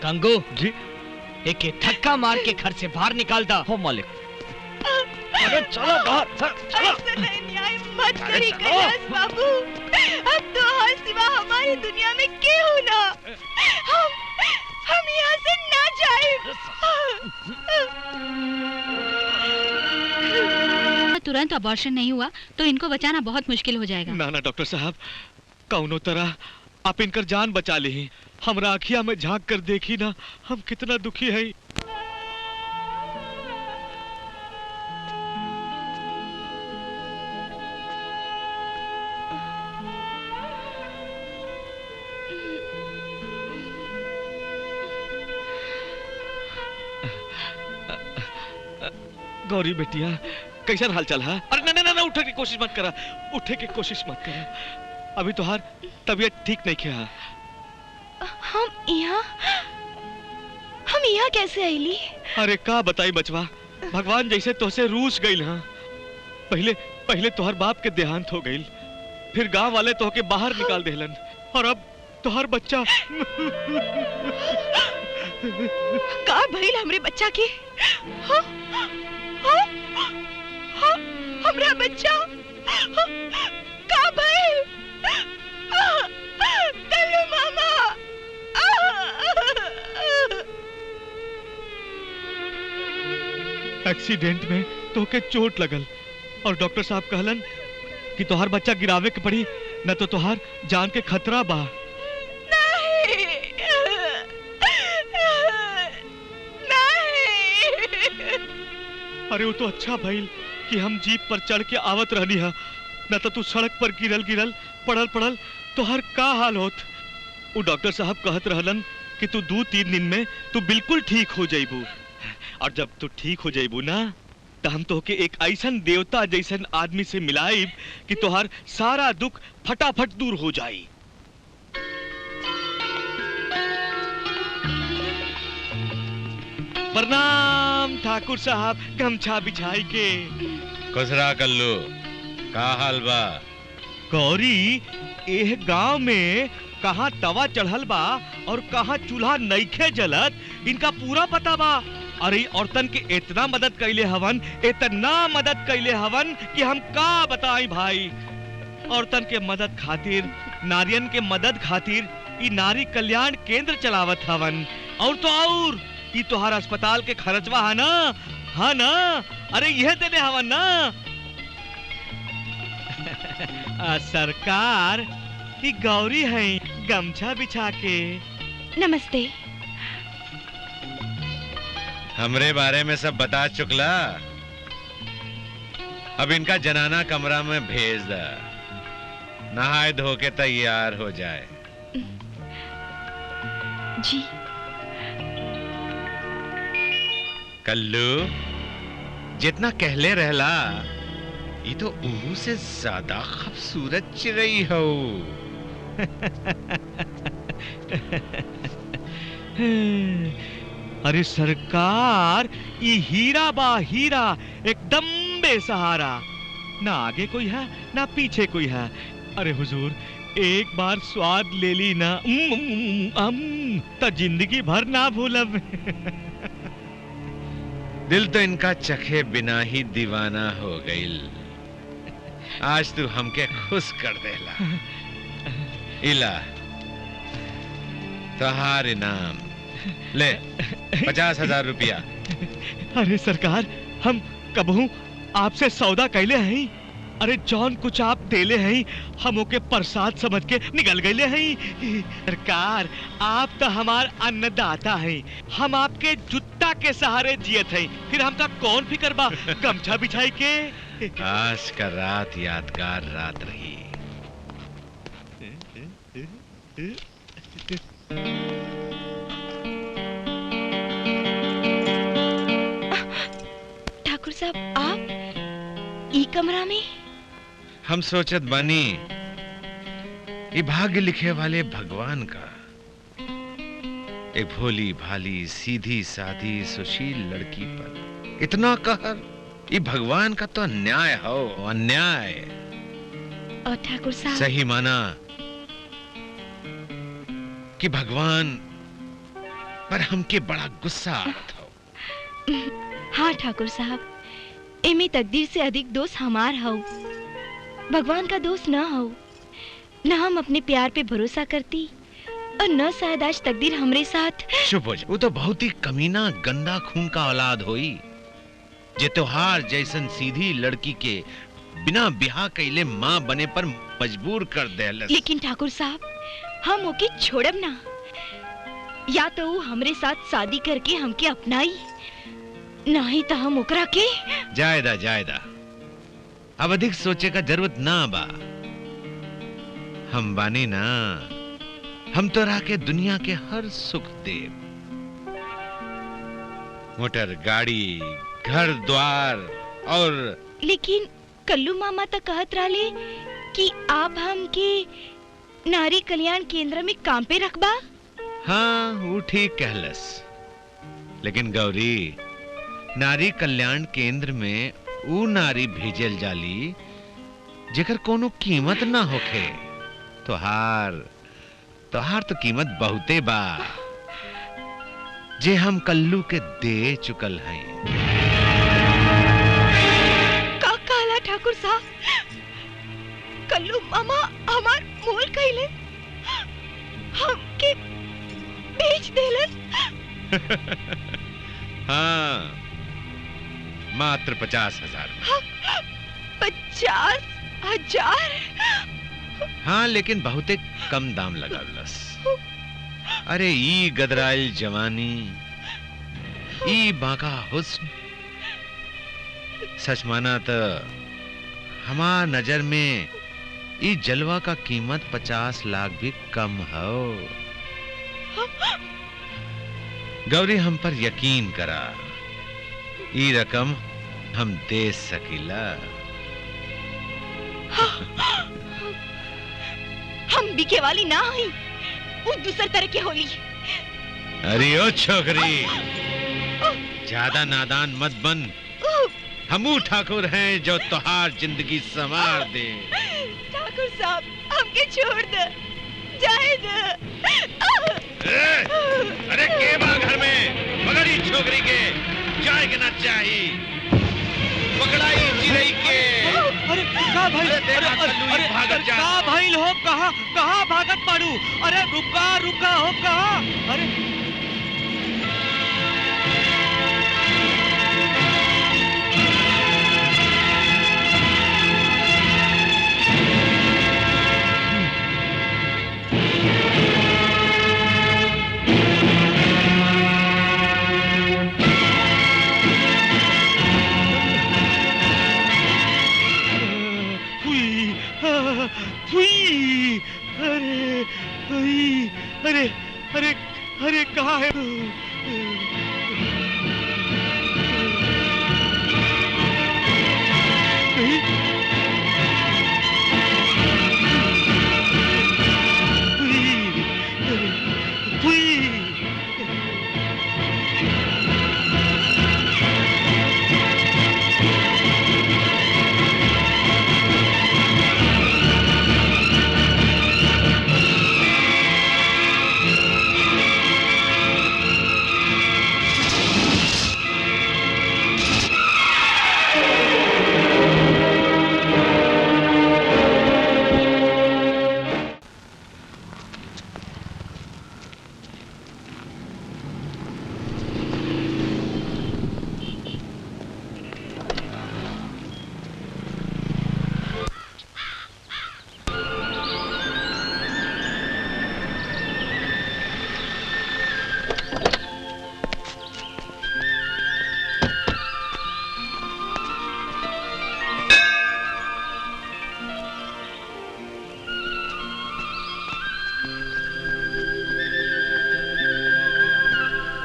गंगू जी एक धक्का मार के घर से बाहर निकाल दा। हो मालिक। अरे चलो बाहर, चलो। ऐसा अन्याय मत करी कैलाश बाबू। अब तो हर सिवा हमारी दुनिया में केहू ना। हम यहाँ से ना जाए। तुरंत अबॉर्शन नहीं हुआ तो इनको बचाना बहुत मुश्किल हो जाएगा। ना ना डॉक्टर साहब, कौनो तरह आप इनकर जान बचा ली। हमरा आँखिया में झांक कर देखी ना, हम कितना दुखी है। गौरी बेटिया, कैसा हाल चाल है? अरे ना ना ना, उठे की कोशिश मत करा, उठे की कोशिश मत करा। अभी तोहार तबीयत ठीक नहीं किया। हम यहाँ कैसे आईली? अरे का बताई बचवा, भगवान जैसे तोसे रूस गई ना। पहले तोहर बाप के देहांत हो गई, फिर गांव वाले तोहके बाहर निकाल देलन और अब तोहर बच्चा। का भइल हमरे बच्चा के? हमरा बच्चा का भइल? कल्लू मामा। एक्सीडेंट में तोहके चोट लगल और डॉक्टर साहब कहलन कि तोहर बच्चा गिरावे के पड़ी, न तो तोहर जान के खतरा बा। अरे वो तो अच्छा भइल कि हम जीप पर चढ़ के आवत रहनी है, न तो तू सड़क पर गिरल पड़ल तो हर का हाल होत। वो डॉक्टर साहब कहत रहलन कि तू 2-3 दिन में तू बिल्कुल ठीक हो जाइबू, और जब तू ठीक हो जाइबू ना तो हम तोहके एक ऐसन देवता जैसन आदमी से मिलाइब कि तोहर सारा दुख फटाफट दूर हो जाई। प्रणाम ठाकुर साहब, गमछा बिछाई के। खुसरा कल्लू, का हाल बा? गौरी, एह गांव में कहाँ तवा चढ़ल बा और कहाँ चूल्हा नइखे जलत, इनका पूरा पता बा। अरे औरतन के इतना मदद कैले हवन, इतना मदद कैले हवन कि हम का बताई भाई। औरतन के मदद खातिर, नारियन के मदद खातिर ई नारी कल्याण केंद्र चलावत हवन। और तो और ई तोहार अस्पताल के खर्चवा है ना, हाँ ना? अरे यह देने हवन ना। सरकार, ई गौरी है गमछा बिछा के। नमस्ते। हमरे बारे में सब बता चुकला, अब इनका जनाना कमरा में भेज दा, नहाए धो के तैयार हो जाए। जी। कल्लू, जितना कहले रहला, ये तो उहू से ज्यादा खूबसूरत चिड़ई हो। अरे सरकार, ये हीरा बा हीरा, एकदम बेसहारा, ना आगे कोई है ना पीछे कोई है। अरे हुजूर, एक बार स्वाद ले ली ना तो जिंदगी भर ना भूलब। दिल तो इनका चखे बिना ही दीवाना हो गई। आज तू हमके खुश कर देला। इला तोहार इनाम ले, 50,000 रुपया। अरे सरकार, हम कबहू आपसे सौदा कैले हैं? अरे जौन कुछ आप देले हैं हम ओके प्रसाद समझ के निकल गए हैं। सरकार आप तो हमार अन्नदाता हैं, हम आपके जुत्ता के सहारे जियत हैं, फिर हम तक कौन फिकर बा गमछा बिछाई के। आज का रात यादगार रात रही। ठाकुर साहब आप ई कमरा में? हम सोचत बानी ये भाग्य लिखे वाले भगवान का एक भोली भाली सीधी सादी सुशील लड़की पर इतना कहर, ये भगवान का तो अन्याय हो, अन्याय। और ठाकुर साहब सही माना कि भगवान पर हमके बड़ा गुस्सा आवत हो। हाँ ठाकुर साहब, एमे तकदीर से अधिक दोष हमार हो, भगवान का दोष न हो। न हम अपने प्यार पे भरोसा करती और न शायद आज तकदीर हमरे साथ। चुप हो जा, वो तो बहुत ही कमीना गंदा खून का औलाद होई जे त्योहार जैसन सीधी लड़की के बिना ब्याह कैले माँ बने पर मजबूर कर देलस। लेकिन ठाकुर साहब हम ओके छोड़ब ना, या तो वो हमरे साथ शादी करके हमके अपनाई, नहीं तो हम ओकरा के। जायदा अब अधिक सोचे का जरूरत ना बा। हम बानी ना, हम तो रह के दुनिया के हर सुख देव, मोटर गाड़ी घर द्वार और। लेकिन कल्लू मामा तो कहत रहले कि आप हमके नारी कल्याण केंद्र में काम पे रखबा। हाँ वो ठीक कहलस, लेकिन गौरी नारी कल्याण केंद्र में ऊ नारी भेजल जाली जेकर कोनो कीमत ना होखे। तोहार तो कीमत बहुते बा जे हम कल्लू के दे चुकल हैं। का कहला ठाकुर साहब? कल्लू मामा हमार मोल कइले, हमके बेच देलन। हाँ मात्र 50,000। 50,000? हाँ लेकिन बहुते कम दाम लगावलस। अरे ई गदराइल जवानी, ई बांका हुस्न, सच माना तो हमार नजर में ई जलवा का कीमत 50 लाख भी कम हो। गौरी हम पर यकीन करा, ई रकम हम दे सकीला। हम बिके वाली ना हई, वो दूसर तरह के होली। अरे ओ छोकरी, ज्यादा नादान मत बन। हमू ठाकुर हैं जो तोहार जिंदगी संवार दे। ठाकुर साहब हमके छोड़ दे, जाए दे। अरे के बा घर में मगरी छोकरी के जाए के ना चाहिए, पकड़ाई चिरई के। अरे का भाई, अरे का भाई हो, कहाँ भागत पाड़ू? अरे रुका हो, कहाँ? अरे अरे कहाँ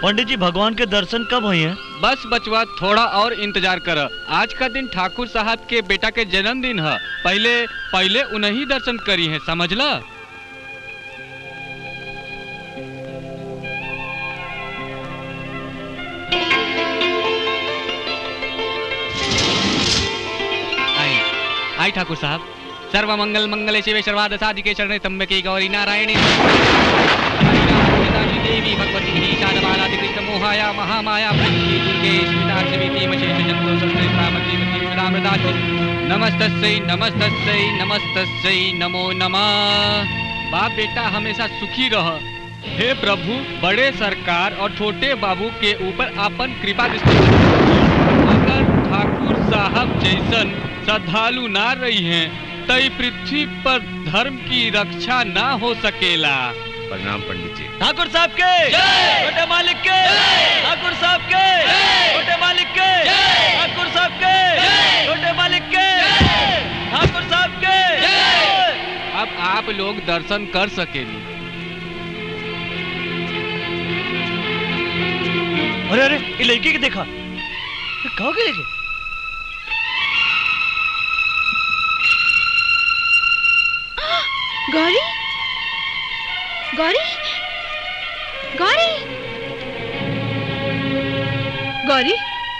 पंडित जी भगवान के दर्शन कब हुए हैं? बस बचवा थोड़ा और इंतजार कर। आज का दिन ठाकुर साहब के बेटा के जन्मदिन है। पहले उन्हीं दर्शन करी है, समझला? आई ठाकुर साहब। सर्व मंगल मंगले शिवे सर्वार्थ साधिके शरणे त्र्यंबके गौरी नारायणी देवी भगवती ईशानबालादि कृष्ण मोहाया महामाया प्रकृति दुर्गे स्मिताक्षिति मशेष जंतो सस्ते प्रामतीमती विदामृदाचि नमस्तस्यै नमस्तस्यै नमस्तस्यै नमो नमः। बाप बेटा हमेशा सुखी रह। हे प्रभु, बड़े सरकार और छोटे बाबू के ऊपर आपन कृपा दृष्टि। अगर ठाकुर साहब जैसन श्रद्धालु ना रही हैं तो पृथ्वी पर धर्म की रक्षा ना हो सकेला। प्रणाम पंडित जी। ठाकुर साहब के छोटे मालिक के, ठाकुर साहब के छोटे मालिक के, ठाकुर साहब के छोटे मालिक के, ठाकुर साहब के। अब आप लोग दर्शन कर सकेंगे। अरे अरे, ये लड़की के देखा, कहाँ के लेके? गौरी, गौरी, गौरी, गौरी,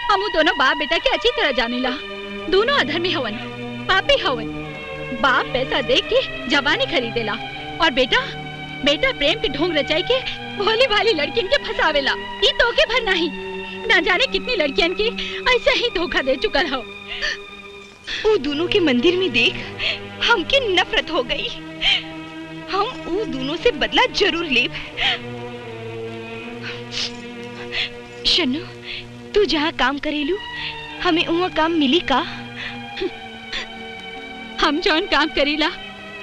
हम दोनों बाप बेटा के अच्छी तरह जानीला। दोनों अधर्मी हवन, पापी हवन। बाप पैसा दे के जवानी खरीदेला और बेटा प्रेम के ढोंग रचाई के भोली भाली लड़कियन के फसावेला। ये धोखे भर नहीं, ना जाने कितनी लड़कियन के ऐसा ही धोखा दे चुका हो। वो दोनों के मंदिर में देख हमके नफरत हो गई। हम वो दोनों से बदला जरूर लेब। शन्नू, तू जहाँ काम करेलू हमें वहाँ काम मिली का? हम जौन काम करीला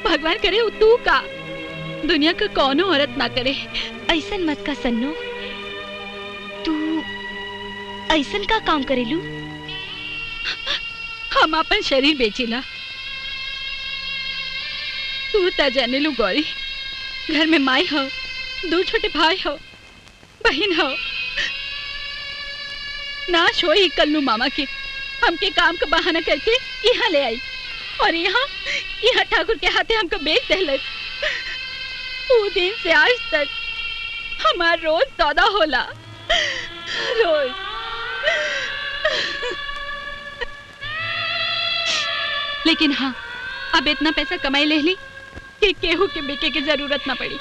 भगवान करे उ तू का, दुनिया का कौनो औरत ना करे। ऐसन मत का सन्नू, तू ऐसन का काम करेलू? हम अपन शरीर बेचीला। तू ता जाने लू गौरी, घर में माई हो, दो छोटे भाई हो, बहन हो। नाश हो ही कल्लू मामा के हमके काम का बहाना करके यहाँ ले आई और यहाँ ठाकुर के हाथे हमको बेच दहलत। वो दिन से आज तक हमार रोज सौदा होला, रोज। लेकिन हाँ, अब इतना पैसा कमाई ले ली कि केहू के बिके की जरूरत ना पड़ी।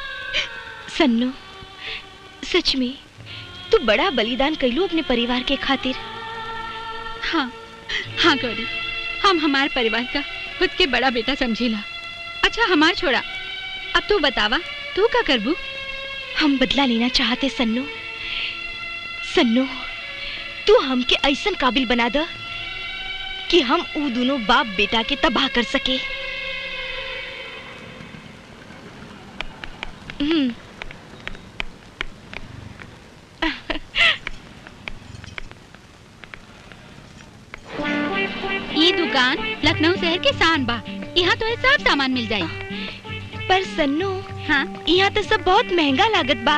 सन्नू, सच में तू बड़ा बलिदान कैलू अपने परिवार के खातिर। हाँ हाँ गौरी, हम हमारे परिवार का खुद के बड़ा बेटा समझीला। अच्छा हमार छोड़ा, अब तू बतावा तू क्या करबू? हम बदला लेना चाहते सन्नू। सन्नू, तू हमके ऐसन काबिल बना द कि हम वो दोनों बाप बेटा के तबाह कर सके। ये दुकान लखनऊ शहर के शान बा, यहाँ तो सब सामान मिल जाये। पर सन्नू, हाँ, यहाँ तो सब बहुत महंगा लागत बा।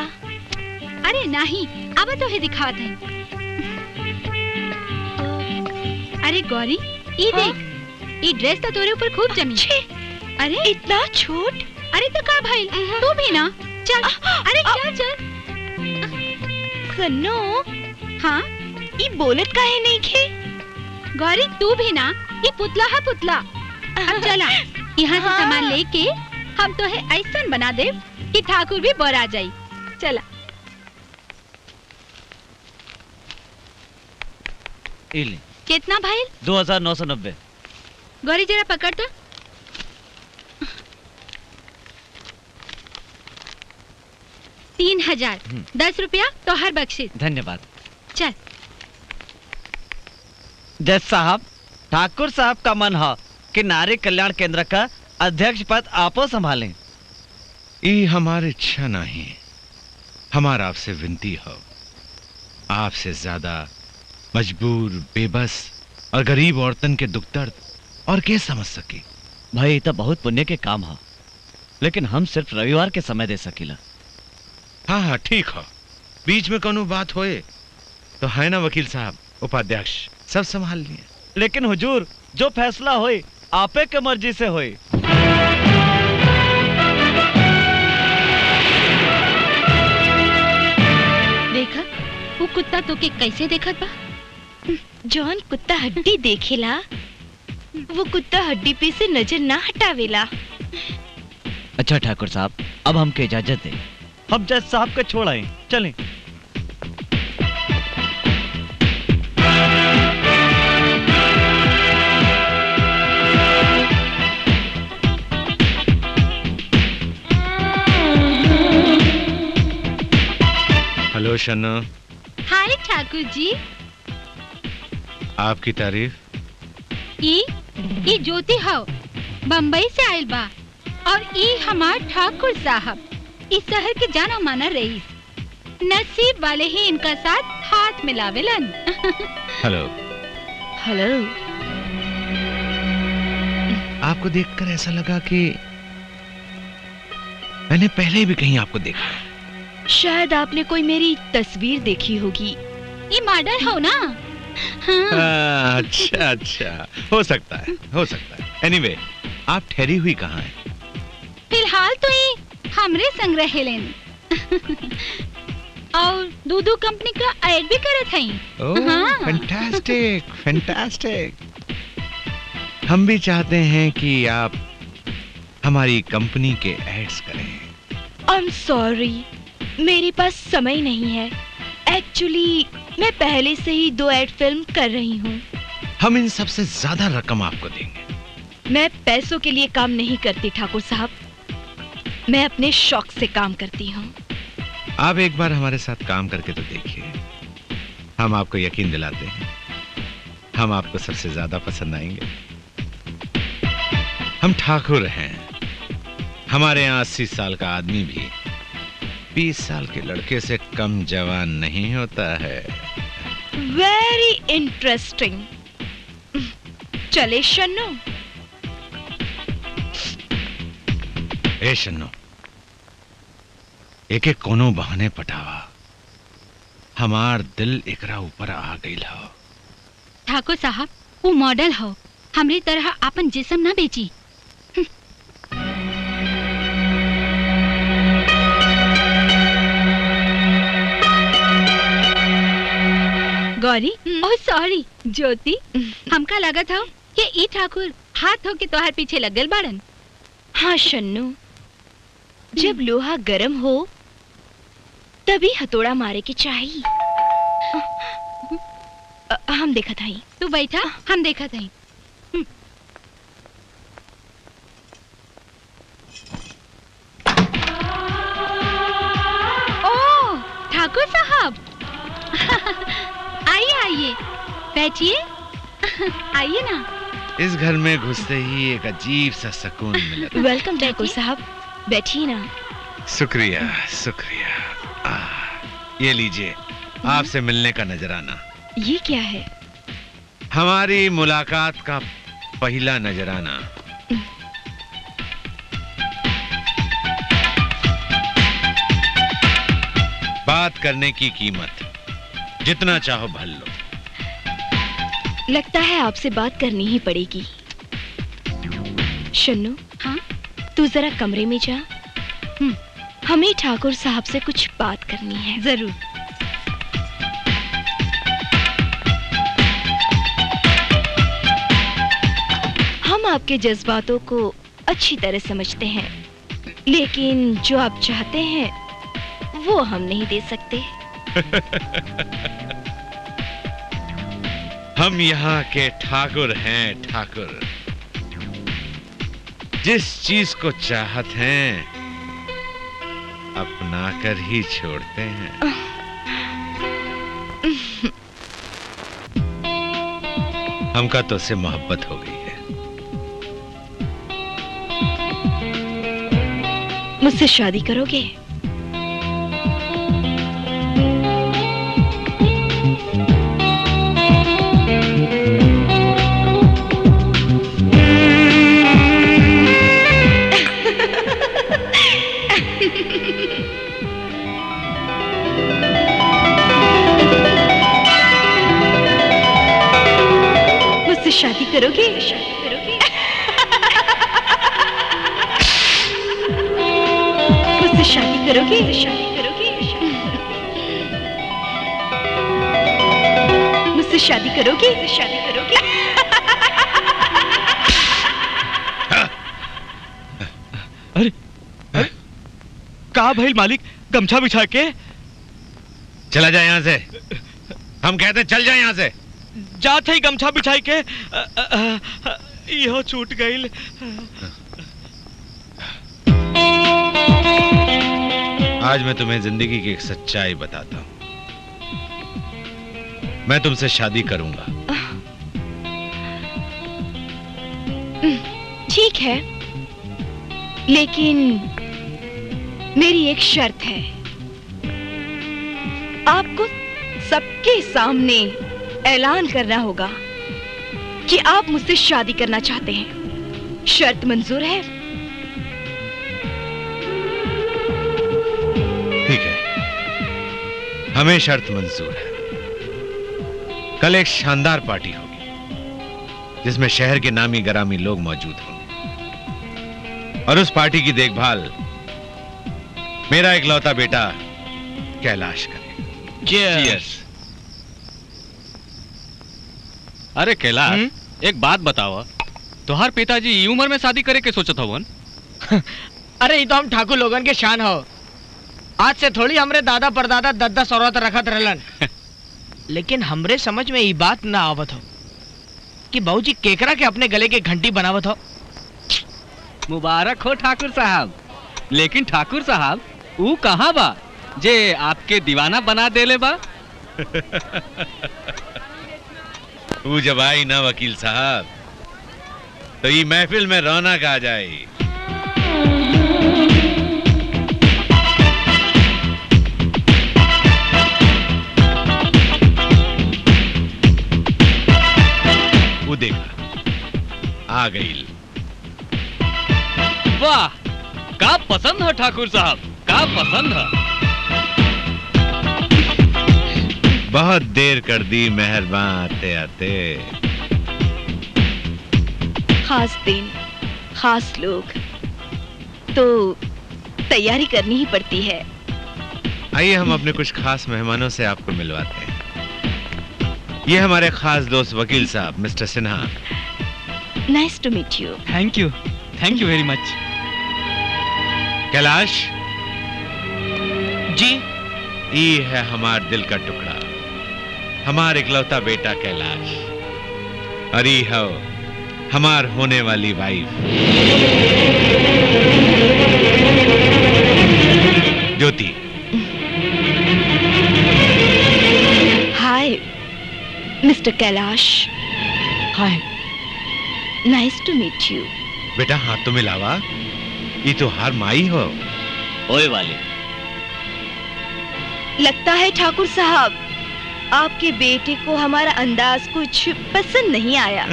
अरे नहीं, अब तो है दिखावत है। अरे गौरी, ये देख, ये ड्रेस तो तोरे ऊपर खूब जमी। अरे इतना छोट? अरे तो का भाई, तू भी ना चल। अरे चल चल। सन्नू, हाँ, ये बोलत काहे नहीं खे? गौरी तू भी ना, ये पुतला है पुतला। अब चला, यहाँ से सामान लेके हम तो है ऐसा बना दे कि ठाकुर भी बर आ जाये। चला। कितना भाई? 2990। गौरी जरा पकड़ तो। $3000, 10 रुपया तो हर बख्शिश। धन्यवाद। चल। जज साहब, ठाकुर साहब का मन है कि नारी कल्याण केंद्र का अध्यक्ष पद आपो संभालें। ये हमारी इच्छा नहीं, हमारा आपसे विनती हो। आपसे ज्यादा मजबूर, बेबस और गरीब औरतन के दुख दर्द और क्या समझ सकी। भाई ये तो बहुत पुण्य के काम है, लेकिन हम सिर्फ रविवार के समय दे सकीला। हाँ हाँ ठीक हो, बीच में कोनो बात होए तो है ना वकील साहब, उपाध्यक्ष सब संभाल लिए। लेकिन हुजूर, जो फैसला होए आपे के मर्जी से होए। देखा वो कुत्ता तो के कैसे देखत बा? जौन कुत्ता हड्डी देखेला वो कुत्ता हड्डी पे से नजर ना हटावेला। अच्छा ठाकुर साहब, अब हमके इजाजत दें। हम जज साहब को छोड़ आए, चलें। हेलो शन्नो। हाय ठाकुर जी। आपकी तारीफ। ई ज्योति हो, बम्बई से आयल बा, और ई हमार ठाकुर साहब, इस शहर के जाना माना रईस। नसीब वाले ही इनका साथ हाथ मिलावेलन। हेलो। हेलो। आपको देखकर ऐसा लगा कि मैंने पहले भी कहीं आपको देखा है। शायद आपने कोई मेरी तस्वीर देखी होगी। ये मॉडल हो ना? हाँ। अच्छा अच्छा, हो सकता है, हो सकता है। एनीवे, आप ठहरी हुई कहाँ हैं? फिलहाल तो ये हमरे संग रहेलेन। और दूधू कंपनी का ऐड भी करत हई। ओह, फैंटास्टिक, फैंटास्टिक। हम भी चाहते हैं कि आप हमारी कंपनी के एड्स करें। आई एम सॉरी, मेरे पास समय नहीं है। एक्चुअली मैं पहले से ही 2 एड फिल्म कर रही हूँ। हम इन सबसे ज्यादा रकम आपको देंगे। मैं पैसों के लिए काम नहीं करती ठाकुर साहब, मैं अपने शौक से काम करती हूँ। आप एक बार हमारे साथ काम करके तो देखिए, हम आपको यकीन दिलाते हैं हम आपको सबसे ज्यादा पसंद आएंगे। हम ठाकुर हैं, हमारे यहाँ 80 साल का आदमी भी 20 साल के लड़के से कम जवान नहीं होता है। Very interesting. चले शन्नो। ए शन्नो, एक कोनो बहाने पटावा, हमार दिल एकरा ऊपर आ गईल हो। ठाकुर साहब, वो मॉडल हो, हमरी तरह अपन जिस्म ना बेची। गौरी, ओह सॉरी ज्योति, हमका लगा था कि ई ठाकुर हाथ हो के तोहार पीछे लगल बाड़न। हाँ शन्नू, जब लोहा गरम हो तभी हथौड़ा मारे के चाहिए। हम देखा था ही। तू बैठा, हम देखा था ही। ओह ठाकुर साहब, आइए आइए, बैठिए। आइए ना। इस घर में घुसते ही एक अजीब सा सुकून मिला। वेलकम ठाकुर साहब, बैठिए ना। शुक्रिया शुक्रिया। ये लीजिए, आपसे मिलने का नजराना। ये क्या है? हमारी मुलाकात का पहला नजराना। बात करने की कीमत जितना चाहो भर लो। लगता है आपसे बात करनी ही पड़ेगी। शन्नू, हाँ? तू जरा कमरे में जा। हमें ठाकुर साहब से कुछ बात करनी है। जरूर। हम आपके जज्बातों को अच्छी तरह समझते हैं, लेकिन जो आप चाहते हैं वो हम नहीं दे सकते। हम यहाँ के ठाकुर हैं, ठाकुर। जिस चीज को चाहत हैं अपना कर ही छोड़ते हैं। हमका तो से मोहब्बत हो गई है। मुझसे शादी करोगे? मुझसे शादी करोगे? शादी करोगे? मुझसे शादी करोगे? शादी करोगे? मुझसे शादी करोगे? शादी करोगे? अरे अरे कहा भाई मालिक, गमछा बिछा के चला जाए यहाँ से। हम कहते चल जाए यहाँ से। जाते ही गमछा बिछाई के इहो छूट गई। आज मैं तुम्हें जिंदगी की एक सच्चाई बताता हूँ। मैं तुमसे शादी करूंगा। ठीक है, लेकिन मेरी एक शर्त है। आपको सबके सामने ऐलान करना होगा कि आप मुझसे शादी करना चाहते हैं। शर्त मंजूर है? ठीक है, हमें शर्त मंजूर है। कल एक शानदार पार्टी होगी जिसमें शहर के नामी गरामी लोग मौजूद होंगे और उस पार्टी की देखभाल मेरा इकलौता बेटा कैलाश करेगा। Cheers। अरे कैलाश, एक बात बताओ, तुम्हार पिताजी ई उम्र में शादी करे के सोचत हवन? अरे ये तो हम ठाकुर लोगन के शान हो। आज से थोड़ी हमरे दादा परदादा 10-10 औरत रखत रहलन। लेकिन हमरे समझ में ये बात ना आवत हो कि बाबूजी केकरा के अपने गले के घंटी बनावत हो। मुबारक हो ठाकुर साहब। लेकिन ठाकुर साहब, वो कहाँ बा जे आपके दीवाना बना देले बा? वो जब आई ना वकील साहब, तो ये महफिल में रौनक आ जाए। वो देखा, आ गई। वाह, का पसंद है ठाकुर साहब, का पसंद है। बहुत देर कर दी मेहरबान आते आते। खास दिन, खास लोग, तो तैयारी करनी ही पड़ती है। आइए हम अपने कुछ खास मेहमानों से आपको मिलवाते हैं। ये हमारे खास दोस्त वकील साहब mister Sinha. Nice to meet you. Thank you very much. Kailash जी, ये है हमार दिल का टुकड़ा, हमार इकलौता बेटा कैलाश। और ये हो हमार होने वाली wife Jyoti. Hi mister Kailash. Hi. Nice to meet you. बेटा हाथ तो मिलावा, ये तो हार माई हो। ओए वाले, लगता है ठाकुर साहब आपके बेटे को हमारा अंदाज कुछ पसंद नहीं आया।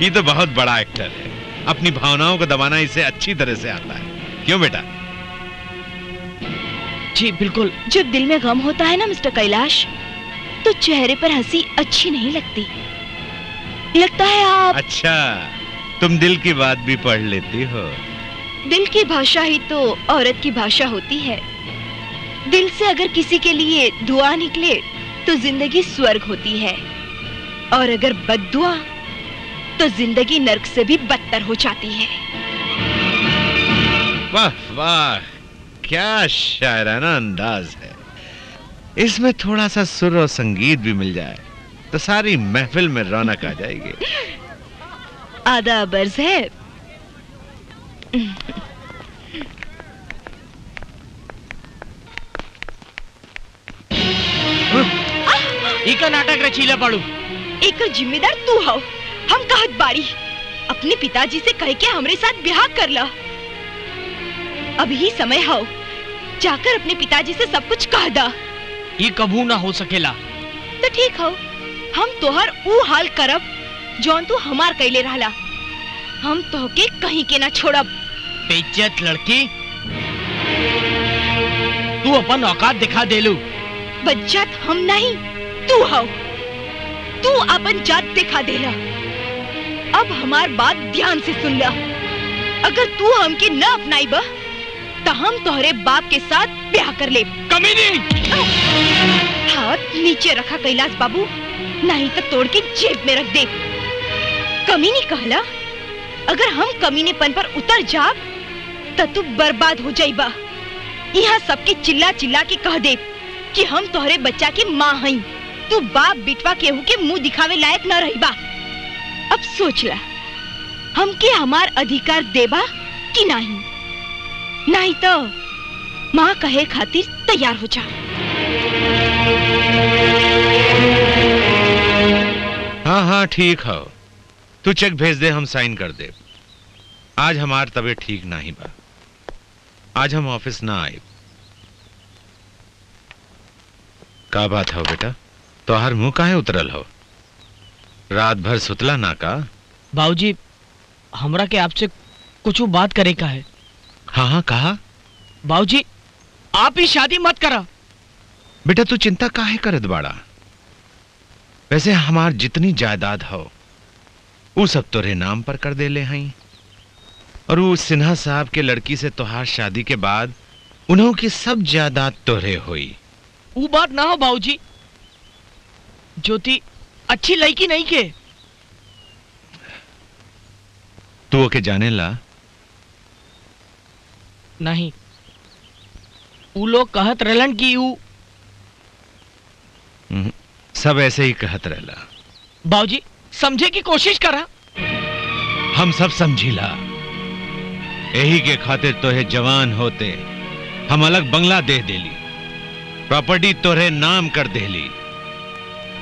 ये तो बहुत बड़ा एक्टर है, अपनी भावनाओं को दबाना इसे अच्छी तरह से आता है। क्यों बेटा? जी बिल्कुल। जब दिल में गम होता है ना मिस्टर कैलाश, तो चेहरे पर हंसी अच्छी नहीं लगती। लगता है आप अच्छा, तुम दिल की बात भी पढ़ लेती हो। दिल की भाषा ही तो औरत की भाषा होती है। दिल से अगर किसी के लिए दुआ निकले तो जिंदगी स्वर्ग होती है, और अगर बद्दुआ तो जिंदगी नर्क से भी बदतर हो जाती है। वाह वाह, क्या शायराना अंदाज है। इसमें थोड़ा सा सुर और संगीत भी मिल जाए तो सारी महफिल में रौनक आ जाएगी। आधा बर्ज है। इका नाटक रचीला पड़ू। एक जिम्मेदार तू हो। हम कहत बाड़ी अपने पिताजी से कह के हमरे साथ ब्याह कर ला। अभी ही समय हो, जाकर अपने पिताजी से सब कुछ कह दा। ये कबू ना हो सकेला। तो ठीक हो, हम तोहर ऊ हाल करब जौन तू हमार कैले रहला। हम तोहके कहीं के ना छोड़ब। बेइज्जत लड़की, तू अपन औकात दिखा देलू। बच्चत हम नहीं, तू हो। तू अपन जात दिखा देला। अब हमार बात ध्यान से सुन ला। अगर तू हमके न अपनाई बा तो हम तोहरे बाप के साथ ब्याह कर ले। कमीनी! हाथ नीचे रखा कैलाश बाबू, नहीं तो तोड़ के जेब में रख दे। कमीनी कहला? अगर हम कमीनेपन पर उतर जाब तो तू बर्बाद हो जाइबा। यहाँ सबके चिल्ला चिल्ला के कह दे कि हम तोहरे बच्चा की माँ हई। तू बाप बिटवा केहू के मुंह दिखावे लायक न रही बा। अब सोच ला, हमके हमार अधिकार देबा कि नहीं? नहीं तो माँ कहे खातिर तैयार हो जा। हाँ हाँ ठीक है, तू चेक भेज दे, हम साइन कर दे। आज हमार तबीयत ठीक नहीं बा, आज हम ऑफिस ना आए। का बात हो बेटा, तोहार मुंह काहे उतरल हो? रात भर सुतला ना का? बाबूजी, हमरा के आपसे कुछ बात करे का है। हाँ हाँ कहा। बाबूजी, आप ही शादी मत करा। बेटा तू चिंता काहे करत बाड़ा? वैसे हमार जितनी जायदाद हो वो सब तोरे नाम पर कर दे ले हई, और वो सिन्हा साहब के लड़की से तोहार शादी के बाद उन्हों की सब जायदाद तोरे हुई। वो बात ना हो बाबूजी, ज्योति अच्छी लड़की नहीं के। तू ओके जाने ला? नहीं, वो लोग कहत रहलन कि वो सब ऐसे ही कहत रहला। बाबूजी समझे की कोशिश करा। हम सब समझीला, यही के खातिर तोहे जवान होते हम अलग बंगला दे देली, प्रॉपर्टी तोरे नाम कर देली,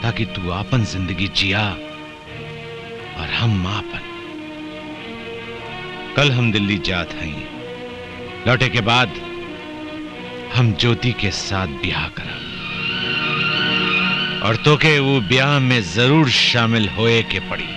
ताकि तू आपन जिंदगी जिया और हम आपन। कल हम दिल्ली जात हई, लौटे के बाद हम ज्योति के साथ ब्याह करा, और तोके वो ब्याह में जरूर शामिल होए के पड़ी।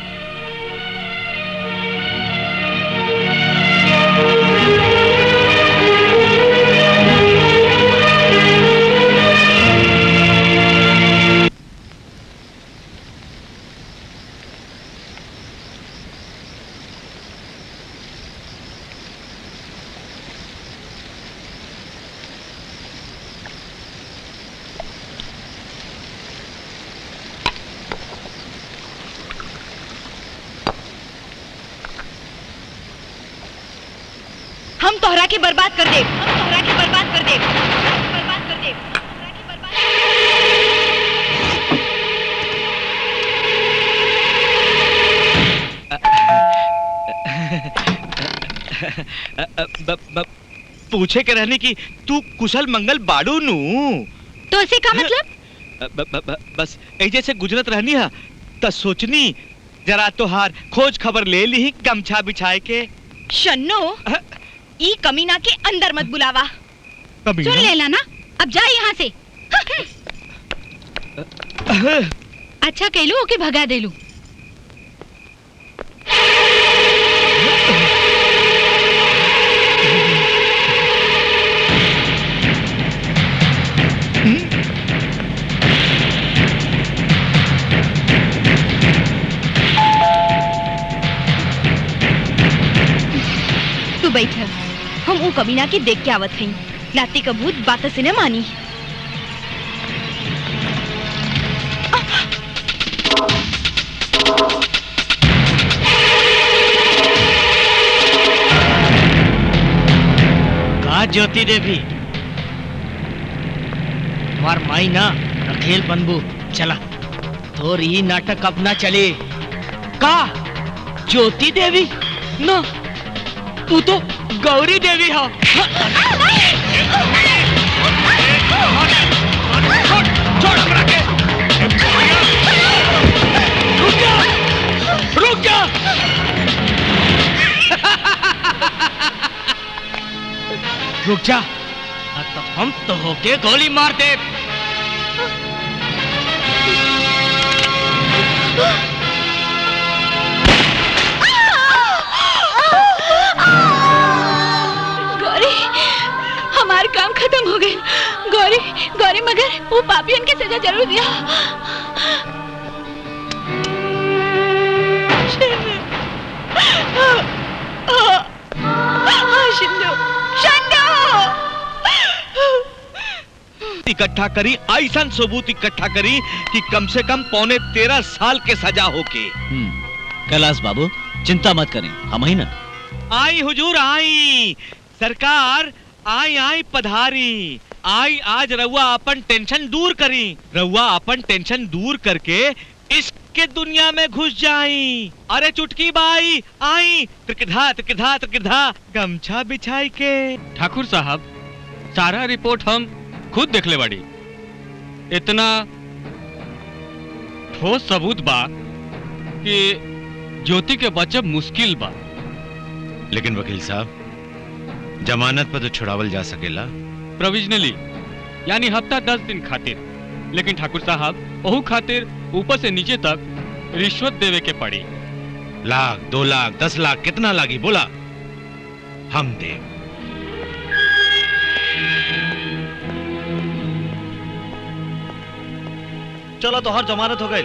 हम तोहरा के बर्बाद कर दे, हम तोहरा के बर्बाद कर दे, बर्बाद कर दे, तोहरा के बर्बाद पूछे के रहने की तू कुशल मंगल बाड़ू नू? तो इसे का मतलब? बस ऐसे से गुजरत रहनी है तो सोचनी जरा तोहार खोज खबर ले ली, गमछा बिछाए के। शन्नो, ई कमीना के अंदर मत बुलावा। कमीना? सुन लेला ना, अब जा यहाँ से। अच्छा कहलू ओके भगा देलू। तू बैठ, हम वो कमीना के देख के आवत हई। लाती का भूत बात से न मानी। कहा ज्योति देवी, मार माई ना रखेल बनबू। चला थोर ही नाटक अपना चले। का ज्योति देवी ना, तू तो गौरी देवी हो। छोड़ हमरा के। रुक जा। रुक जा, तो हम तो होके गोली मार दे। गौरी, हमारे काम खत्म हो गए। गौरी, गौरी मगर वो पापियन की सजा जरूर दिया। सबूत इकट्ठा करी, ऐसा सबूत इकट्ठा करी कि कम से कम 13.25 साल के सजा होके। कैलाश बाबू चिंता मत करें, हम ही ना। आई हुजूर आई, सरकार आई आई पधारी, आई आज रउआ अपन टेंशन दूर करी, रउआ अपन टेंशन दूर करके इसके दुनिया में घुस जाई। अरे चुटकी बाई आई, त्रिकधा त्रिकधा त्रिकधा गमछा बिछाई के। ठाकुर साहब, सारा रिपोर्ट हम खुद देख ले बाड़ी। इतना ठोस सबूत बा कि ज्योति के बचब मुश्किल बा। लेकिन वकील साहब, जमानत पर तो छुड़ावल जा सकेला। प्रोविजनली यानी हफ्ता 10 दिन खातिर। लेकिन ठाकुर साहब ओहू खातिर ऊपर से नीचे तक रिश्वत देवे के पड़ी। 1 लाख 2 लाख 10 लाख कितना लागी बोला, हम दे। चलो तो हर जमानत हो गई।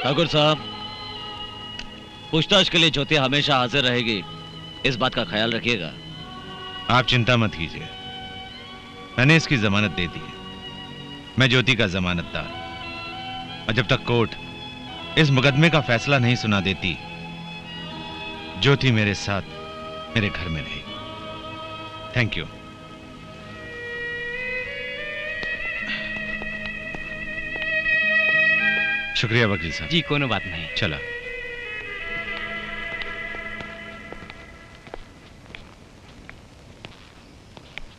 ठाकुर साहब, पूछताछ के लिए ज्योति हमेशा हाजिर रहेगी, इस बात का ख्याल रखिएगा। आप चिंता मत कीजिए, मैंने इसकी जमानत दे दी है। मैं ज्योति का जमानतदार, और जब तक कोर्ट इस मुकदमे का फैसला नहीं सुना देती, ज्योति मेरे साथ मेरे घर में रहेगी। Thank you. शुक्रिया वकील साहब। जी कोनो बात नहीं। चला।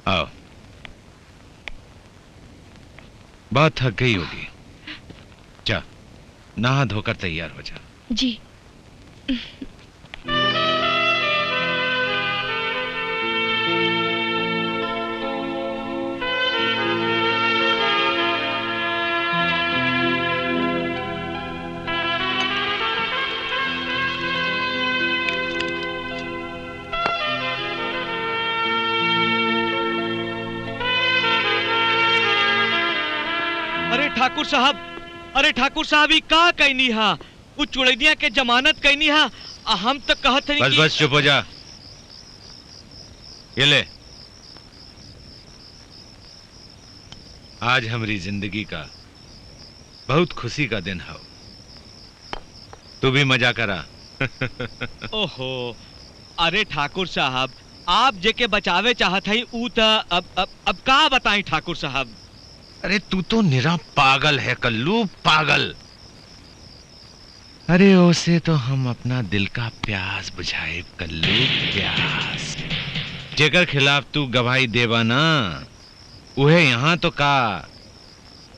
आओ, बहुत थक गई होगी, जा नहा धोकर तैयार हो जा। जी। ठाकुर साहब, अरे ठाकुर साहब ही का कहनी हा, वो चुड़ैलिया के जमानत कहनी हा, हम तो कहत हनी। बस बस चुप हो जा। ये ले, आज हमारी जिंदगी का बहुत खुशी का दिन है, तू भी मजा करा। ओहो, अरे ठाकुर साहब, आप जेके बचावे चाहत हई ऊ त अब का बताएं ठाकुर साहब। अरे तू तो निरा पागल है कल्लू, पागल। अरे उसे तो हम अपना दिल का प्यास बुझाए कल्लू, प्यास। जेकर खिलाफ तू गवाही देवा ना, उहे यहाँ तो का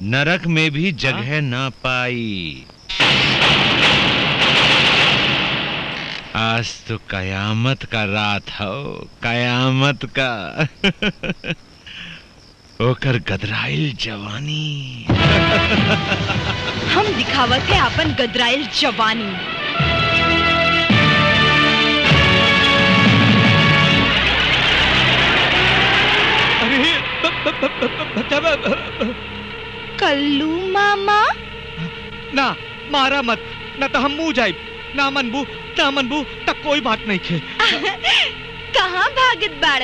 नरक में भी जगह ना पाई। आज तो कयामत का रात हो, कयामत का। ओकर गदराइल जवानी। हम दिखावत है अपन गदराइल जवानी। कल्लू मामा ना मारा मत, ना तो हम मुंह जाए। ना मनबू तक कोई बात नहीं खे। कहाँ भागत बाड़?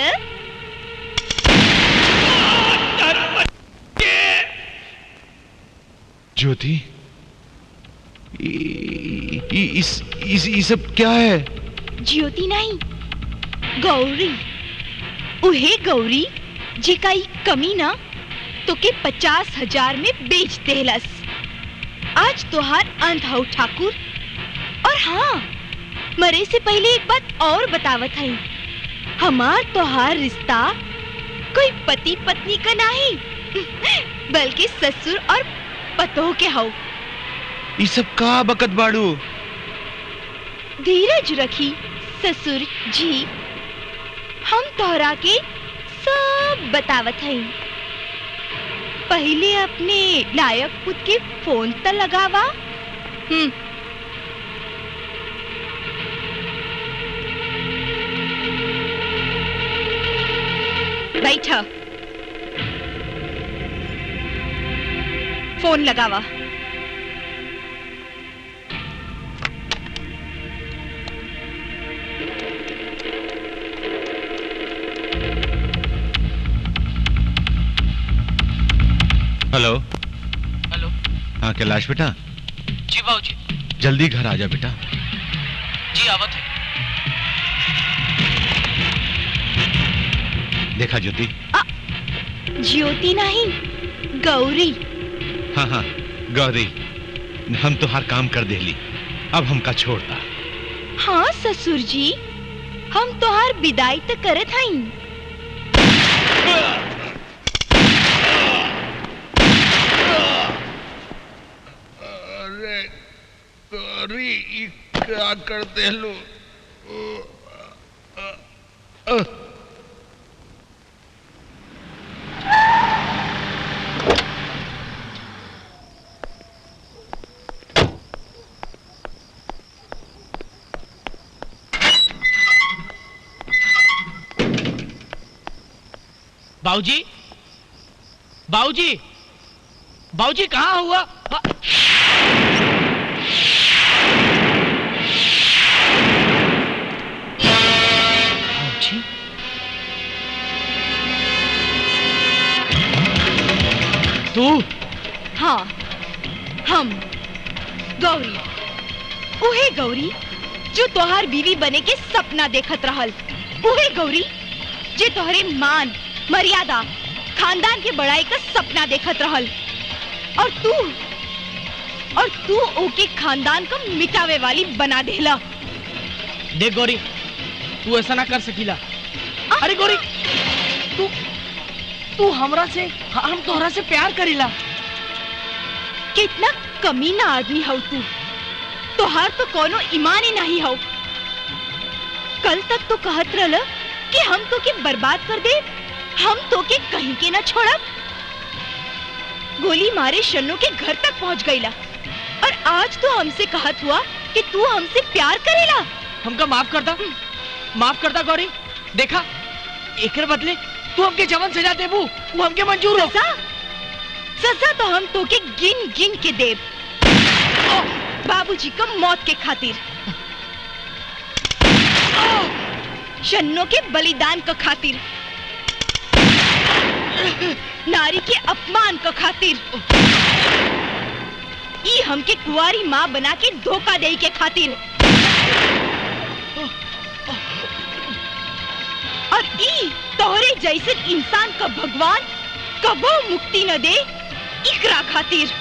ज्योति, ये सब क्या है? ज्योति नहीं, गौरी। उहे गौरी जी का कमी ना तो के 50,000 में बेच देलस। आज तोहार अंत हो ठाकुर। और हाँ, मरे से पहले एक बात और बतावत है, हमार तोहार रिश्ता कोई पति पत्नी का नहीं बल्कि ससुर और पतोह के हो। ये सब का बकत बाड़ू? धीरज रखी ससुर जी, हम तोहरा के सब बतावत हैं। पहले अपने लायक पुत के फोन त लगावा। बैठा। फोन लगावा। हेलो। हेलो। हाँ कैलाश बेटा, जी बाबूजी। जल्दी घर आ जा बेटा। जी आवत है। देखा ज्योति? ज्योति नहीं, गौरी। हाँ हाँ गौरी, हम तो हर काम कर देली, अब हमका छोड़ता। हाँ ससुर जी, हम तो हर विदाई तो करत हई। अरे गौरी क्या करते लो? बाबूजी, बाबूजी, बाबूजी कहाँ हुआ? बाबूजी, तू? हाँ, हम गौरी, उहे गौरी जो तोहार बीवी बने के सपना देखत रहल, उहे गौरी जे तोहरे मान, मर्यादा, खानदान के बड़ाई का सपना देखत रहल, और तू ओके खानदान को मिटावे वाली बना देला। देख गौरी, तू ऐसा ना कर सकीला। अरे गौरी, तू हमरा से, हम तोहरा से प्यार करीला। कितना कमीना आदमी हो तू, तोहार तो कोनो ईमान ही नहीं हो। कल तक तो कहत रहल कि हम तो के बर्बाद कर दे, हम तो के कहीं के ना छोड़ब। गोली मारे शन्नू के घर तक पहुंच गईला, और आज तो हमसे कहत हुआ कि तू हमसे प्यार करेला। हमका माफ करता गौरी। देखा, एकर बदले तू हमके जवन सजा देबू, वो हमके मंजूर हो। सजा तो हम तो के गिन गिन के देब, बाबूजी का मौत के खातिर, शन्नो के बलिदान का खातिर, नारी के अपमान का खातिर, ई हमके कुंवारी माँ बना के धोखा दे के खातिर, और ई तोहरे जैसे इंसान का भगवान कबो मुक्ति न दे, इकरा खातिर।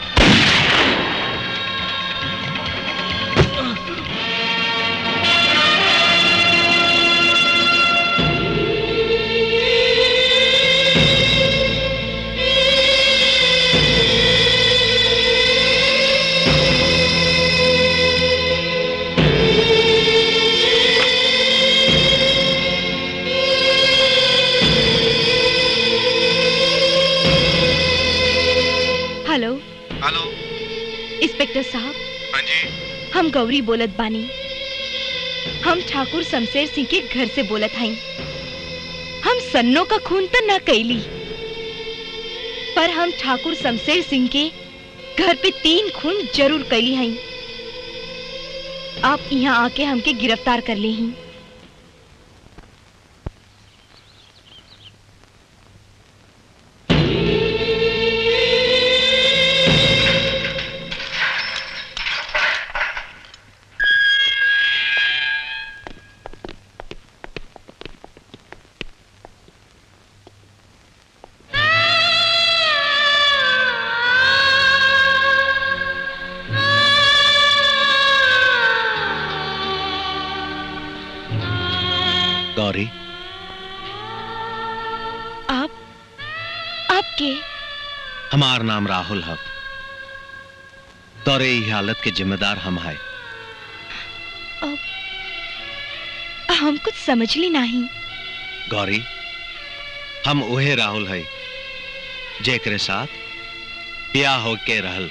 हेलो। हेलो इंस्पेक्टर साहब। हाँ जी। हम गौरी बोलत बानी, हम ठाकुर शमशेर सिंह के घर से बोलत हई। हम सन्नो का खून तो न कैली, पर हम ठाकुर शमशेर सिंह के घर पे 3 खून जरूर कैली हई। आप यहाँ आके हमके गिरफ्तार कर ली ही। गौरी, आपके हमार नाम राहुल है, तोरे ई हालत के जिम्मेदार हम है। हम कुछ समझ ली नहीं। गौरी, हम उहे राहुल है जेकरे साथ ब्याह होके रहल।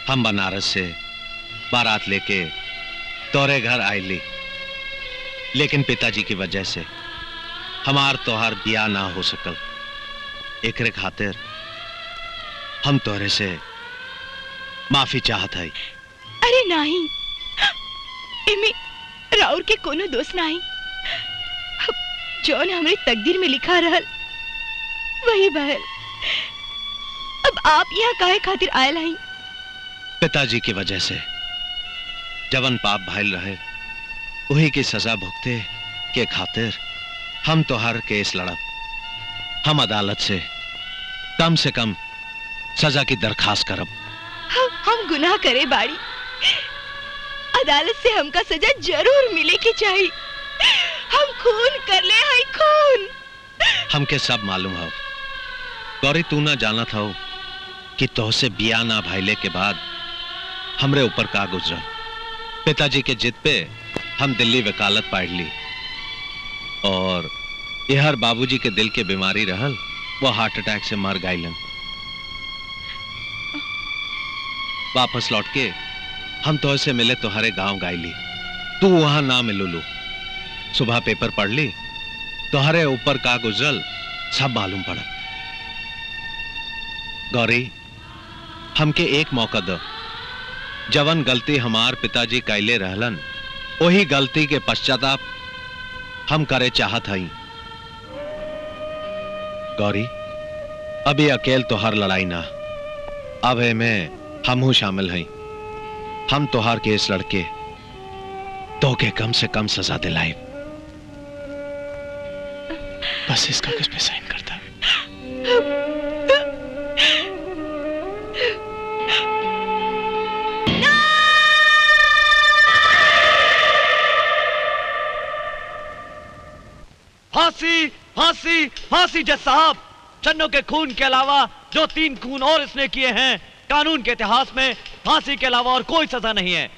हम बनारस से बारात लेके तोरे घर आईली, लेकिन पिताजी की वजह से हमार तोहार बिया ना हो सकल। एकरे खातिर हम तोहरे से माफी चाहत है। अरे नहीं, इमे राउर के कोनो दोस्त नहीं। जौन हमरे तकदीर में लिखा रहल वही बहल। अब आप यहाँ काहे खातिर आयल हई? पिताजी की वजह से जवन पाप भाईल रहे वही की सजा भुगते के खातिर हम तो हर केस लड़ब। हम अदालत से कम सजा की दरखास्त करब। हम गुनाह करे बाड़ी, अदालत से हमका सजा जरूर मिले की चाहिए। हम खून कर ले हई, खून। हमके सब मालूम हो गौरी, तू ना जाना था कि तोहसे बिया ना भाईले के बाद हमरे ऊपर का गुजरा। पिताजी के जिद पे हम दिल्ली वकालत पढ़ ली और यहर बाबूजी के दिल के बीमारी रहल, वो हार्ट अटैक से मर गईलन। वापस लौट के हम तोहसे मिले तुम्हारे गांव गायली, तू वहां ना मिलूलू। सुबह पेपर पढ़ ली, तुम्हारे ऊपर का गुजरल सब मालूम पड़ा। गौरी, हमके एक मौका दो। जवन गलती हमार पिताजी कैले रहलन वही गलती के पश्चाताप हम करे चाहत हई। गौरी, अभी अकेल तोहार लड़ाई ना, अब में हमहू शामिल हई। हम तोहार केस लड़के तो के कम से कम सजा दिलाई। बस इस कागज पे साइन करता। फांसी फांसी फांसी जज साहब। चन्नो के खून के अलावा जो 3 खून और इसने किए हैं, कानून के इतिहास में फांसी के अलावा और कोई सजा नहीं है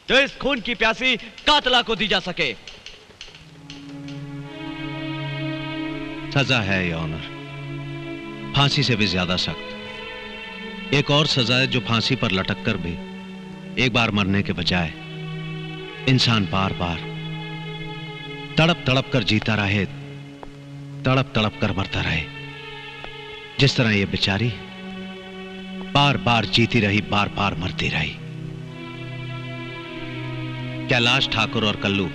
जो इस खून की प्यासी कातला को दी जा सके। सजा है ये ऑनर, फांसी से भी ज्यादा सख्त। एक और सजा है जो फांसी पर लटक कर भी एक बार मरने के बजाय इंसान बार बार तड़प तड़प कर जीता रहे, तड़प तड़प कर मरता रहे। जिस तरह ये बेचारी बार बार जीती रही, बार बार मरती रही। कैलाश ठाकुर और कल्लू,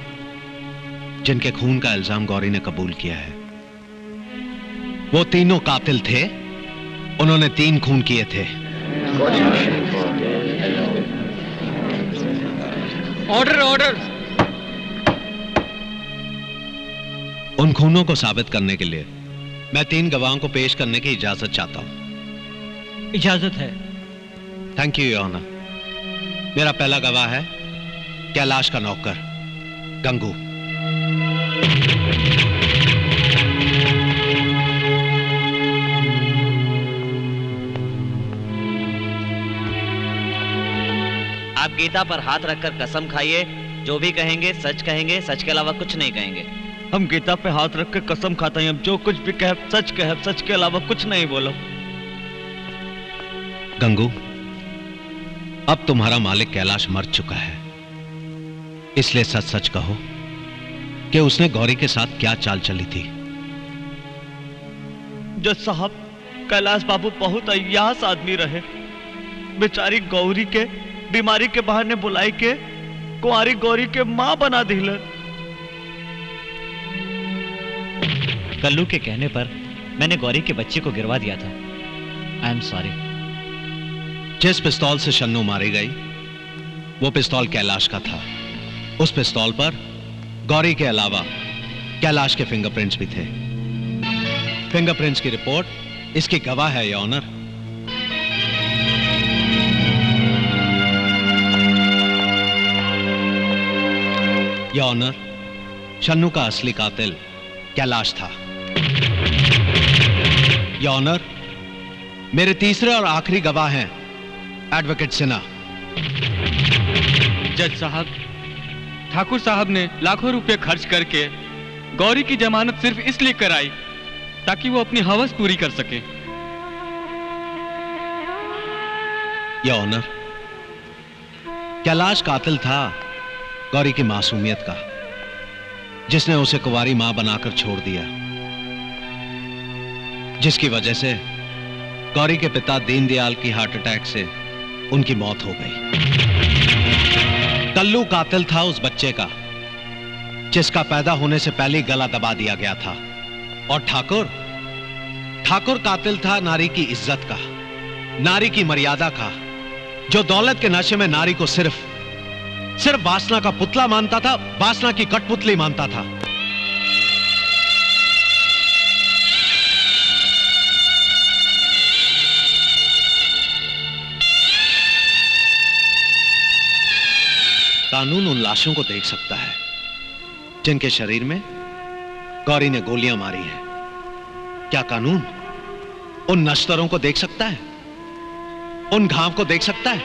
जिनके खून का इल्जाम गौरी ने कबूल किया है, वो तीनों कातिल थे। उन्होंने 3 खून किए थे। Order order. उन खूनों को साबित करने के लिए मैं 3 गवाहों को पेश करने की इजाजत चाहता हूं। इजाजत है। Thank you your honour. मेरा पहला गवाह है कैलाश का नौकर गंगू। आप गीता पर हाथ रखकर कसम खाइए, जो भी कहेंगे सच कहेंगे, सच के अलावा कुछ नहीं कहेंगे। हम गीता पे हाथ रख कर कसम खाते हैं, हम जो कुछ भी कहे सच कहे, सच के अलावा कुछ नहीं बोलो। गंगू, अब तुम्हारा मालिक कैलाश मर चुका है, इसलिए सच सच कहो कि उसने गौरी के साथ क्या चाल चली थी। जो साहब, कैलाश बाबू बहुत अय्यास आदमी रहे। बेचारी गौरी के बीमारी के बहाने बुलाई के कुंवारी गौरी के मां बना दिलन। कल्लू के कहने पर मैंने गौरी के बच्चे को गिरवा दिया था। I am sorry. जिस पिस्तौल से शन्नू मारी गई वो पिस्तौल कैलाश का था। उस पिस्तौल पर गौरी के अलावा कैलाश के फिंगरप्रिंट्स भी थे। फिंगरप्रिंट्स की रिपोर्ट इसकी गवाह है your honour. Your honour, Shannu का असली कातिल कैलाश था। योर ऑनर, मेरे तीसरे और आखिरी गवाह हैं एडवोकेट सिन्हा। जज साहब, ठाकुर साहब ने लाखों रुपए खर्च करके गौरी की जमानत सिर्फ इसलिए कराई ताकि वो अपनी हवस पूरी कर सके। योर ऑनर, कैलाश कातिल था गौरी की मासूमियत का, जिसने उसे कुंवारी मां बनाकर छोड़ दिया। जिसकी वजह से गौरी के पिता दीनदयाल की हार्ट अटैक से उनकी मौत हो गई। कल्लू कातिल था उस बच्चे का जिसका पैदा होने से पहले गला दबा दिया गया था, और ठाकुर कातिल था नारी की इज्जत का, नारी की मर्यादा का, जो दौलत के नशे में नारी को सिर्फ वासना का पुतला मानता था, वासना की कठपुतली मानता था। कानून उन लाशों को देख सकता है जिनके शरीर में गौरी ने गोलियां मारी हैं। क्या कानून उन नश्तरों को देख सकता है? उन घाव को देख सकता है?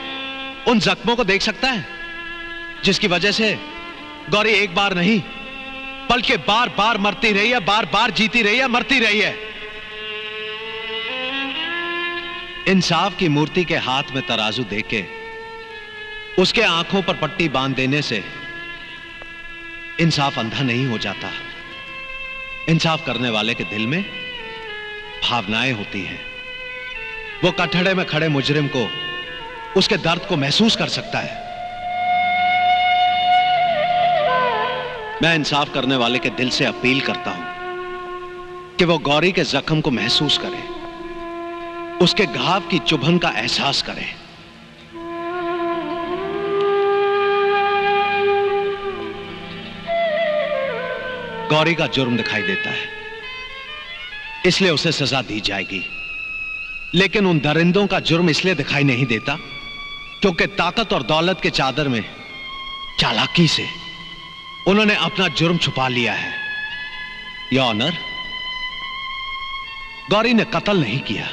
उन जख्मों को देख सकता है जिसकी वजह से गौरी एक बार नहीं बल्कि बार बार मरती रही है, बार बार जीती रही है, मरती रही है। इंसाफ की मूर्ति के हाथ में तराजू देके उसके आंखों पर पट्टी बांध देने से इंसाफ अंधा नहीं हो जाता। इंसाफ करने वाले के दिल में भावनाएं होती हैं। वो कटहरे में खड़े मुजरिम को उसके दर्द को महसूस कर सकता है। मैं इंसाफ करने वाले के दिल से अपील करता हूं कि वो गौरी के जख्म को महसूस करे, उसके घाव की चुभन का एहसास करे। गौरी का जुर्म दिखाई देता है, इसलिए उसे सजा दी जाएगी, लेकिन उन दरिंदों का जुर्म इसलिए दिखाई नहीं देता क्योंकि ताकत और दौलत के चादर में चालाकी से उन्होंने अपना जुर्म छुपा लिया है। योर ऑनर, गौरी ने कत्ल नहीं किया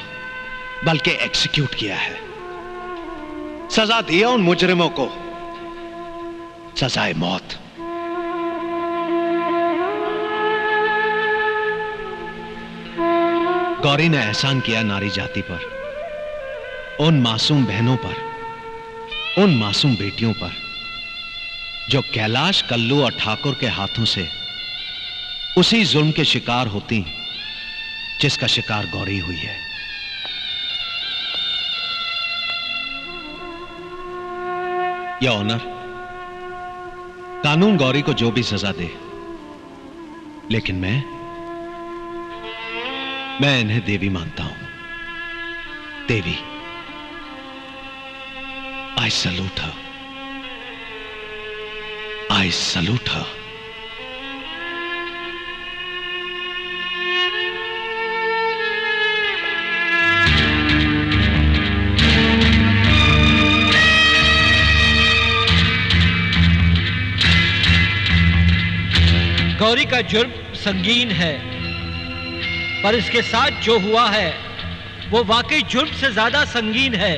बल्कि एग्जीक्यूट किया है। सजा दिया उन मुजरिमों को, सजाए मौत। गौरी ने एहसान किया नारी जाति पर, उन मासूम बहनों पर, उन मासूम बेटियों पर जो कैलाश, कल्लू और ठाकुर के हाथों से उसी जुल्म के शिकार होती जिसका शिकार गौरी हुई है। या ऑनर, कानून गौरी को जो भी सजा दे, लेकिन मैं इन्हें देवी मानता हूं। देवी। I salute her. I salute her. Gauri का जुर्म संगीन है, पर इसके साथ जो हुआ है वो वाकई जुर्म से ज्यादा संगीन है।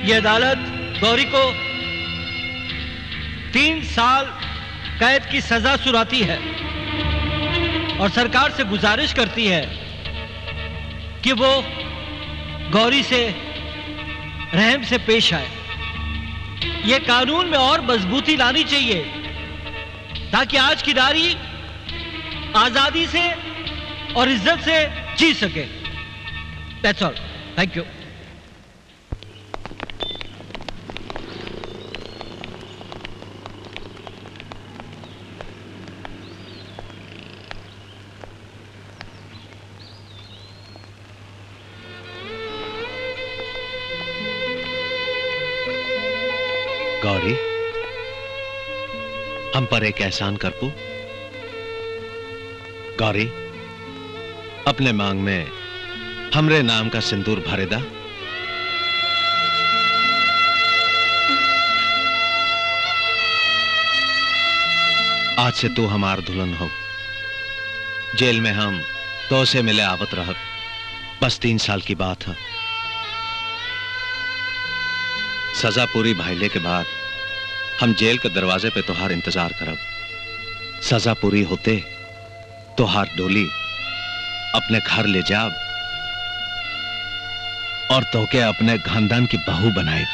यह अदालत गौरी को 3 साल कैद की सजा सुनाती है और सरकार से गुजारिश करती है कि वो गौरी से रहम से पेश आए। ये कानून में और मजबूती लानी चाहिए ताकि आज की नारी आजादी से और इज्जत से जी सके। That's all. Thank you. Gauri, हम पर एक एहसान कर पू। गौरी, अपने मांग में हमरे नाम का सिंदूर भरेदा। आज से तू हमार दुल्हन हो। जेल में हम तो से मिले आवत रह, बस 3 साल की बात है। सजा पूरी भाईले के बाद हम जेल के दरवाजे पे तोहार इंतजार करब। सजा पूरी होते तोहार डोली अपने घर ले जाब और तोके अपने खानदान की बहू बनाए।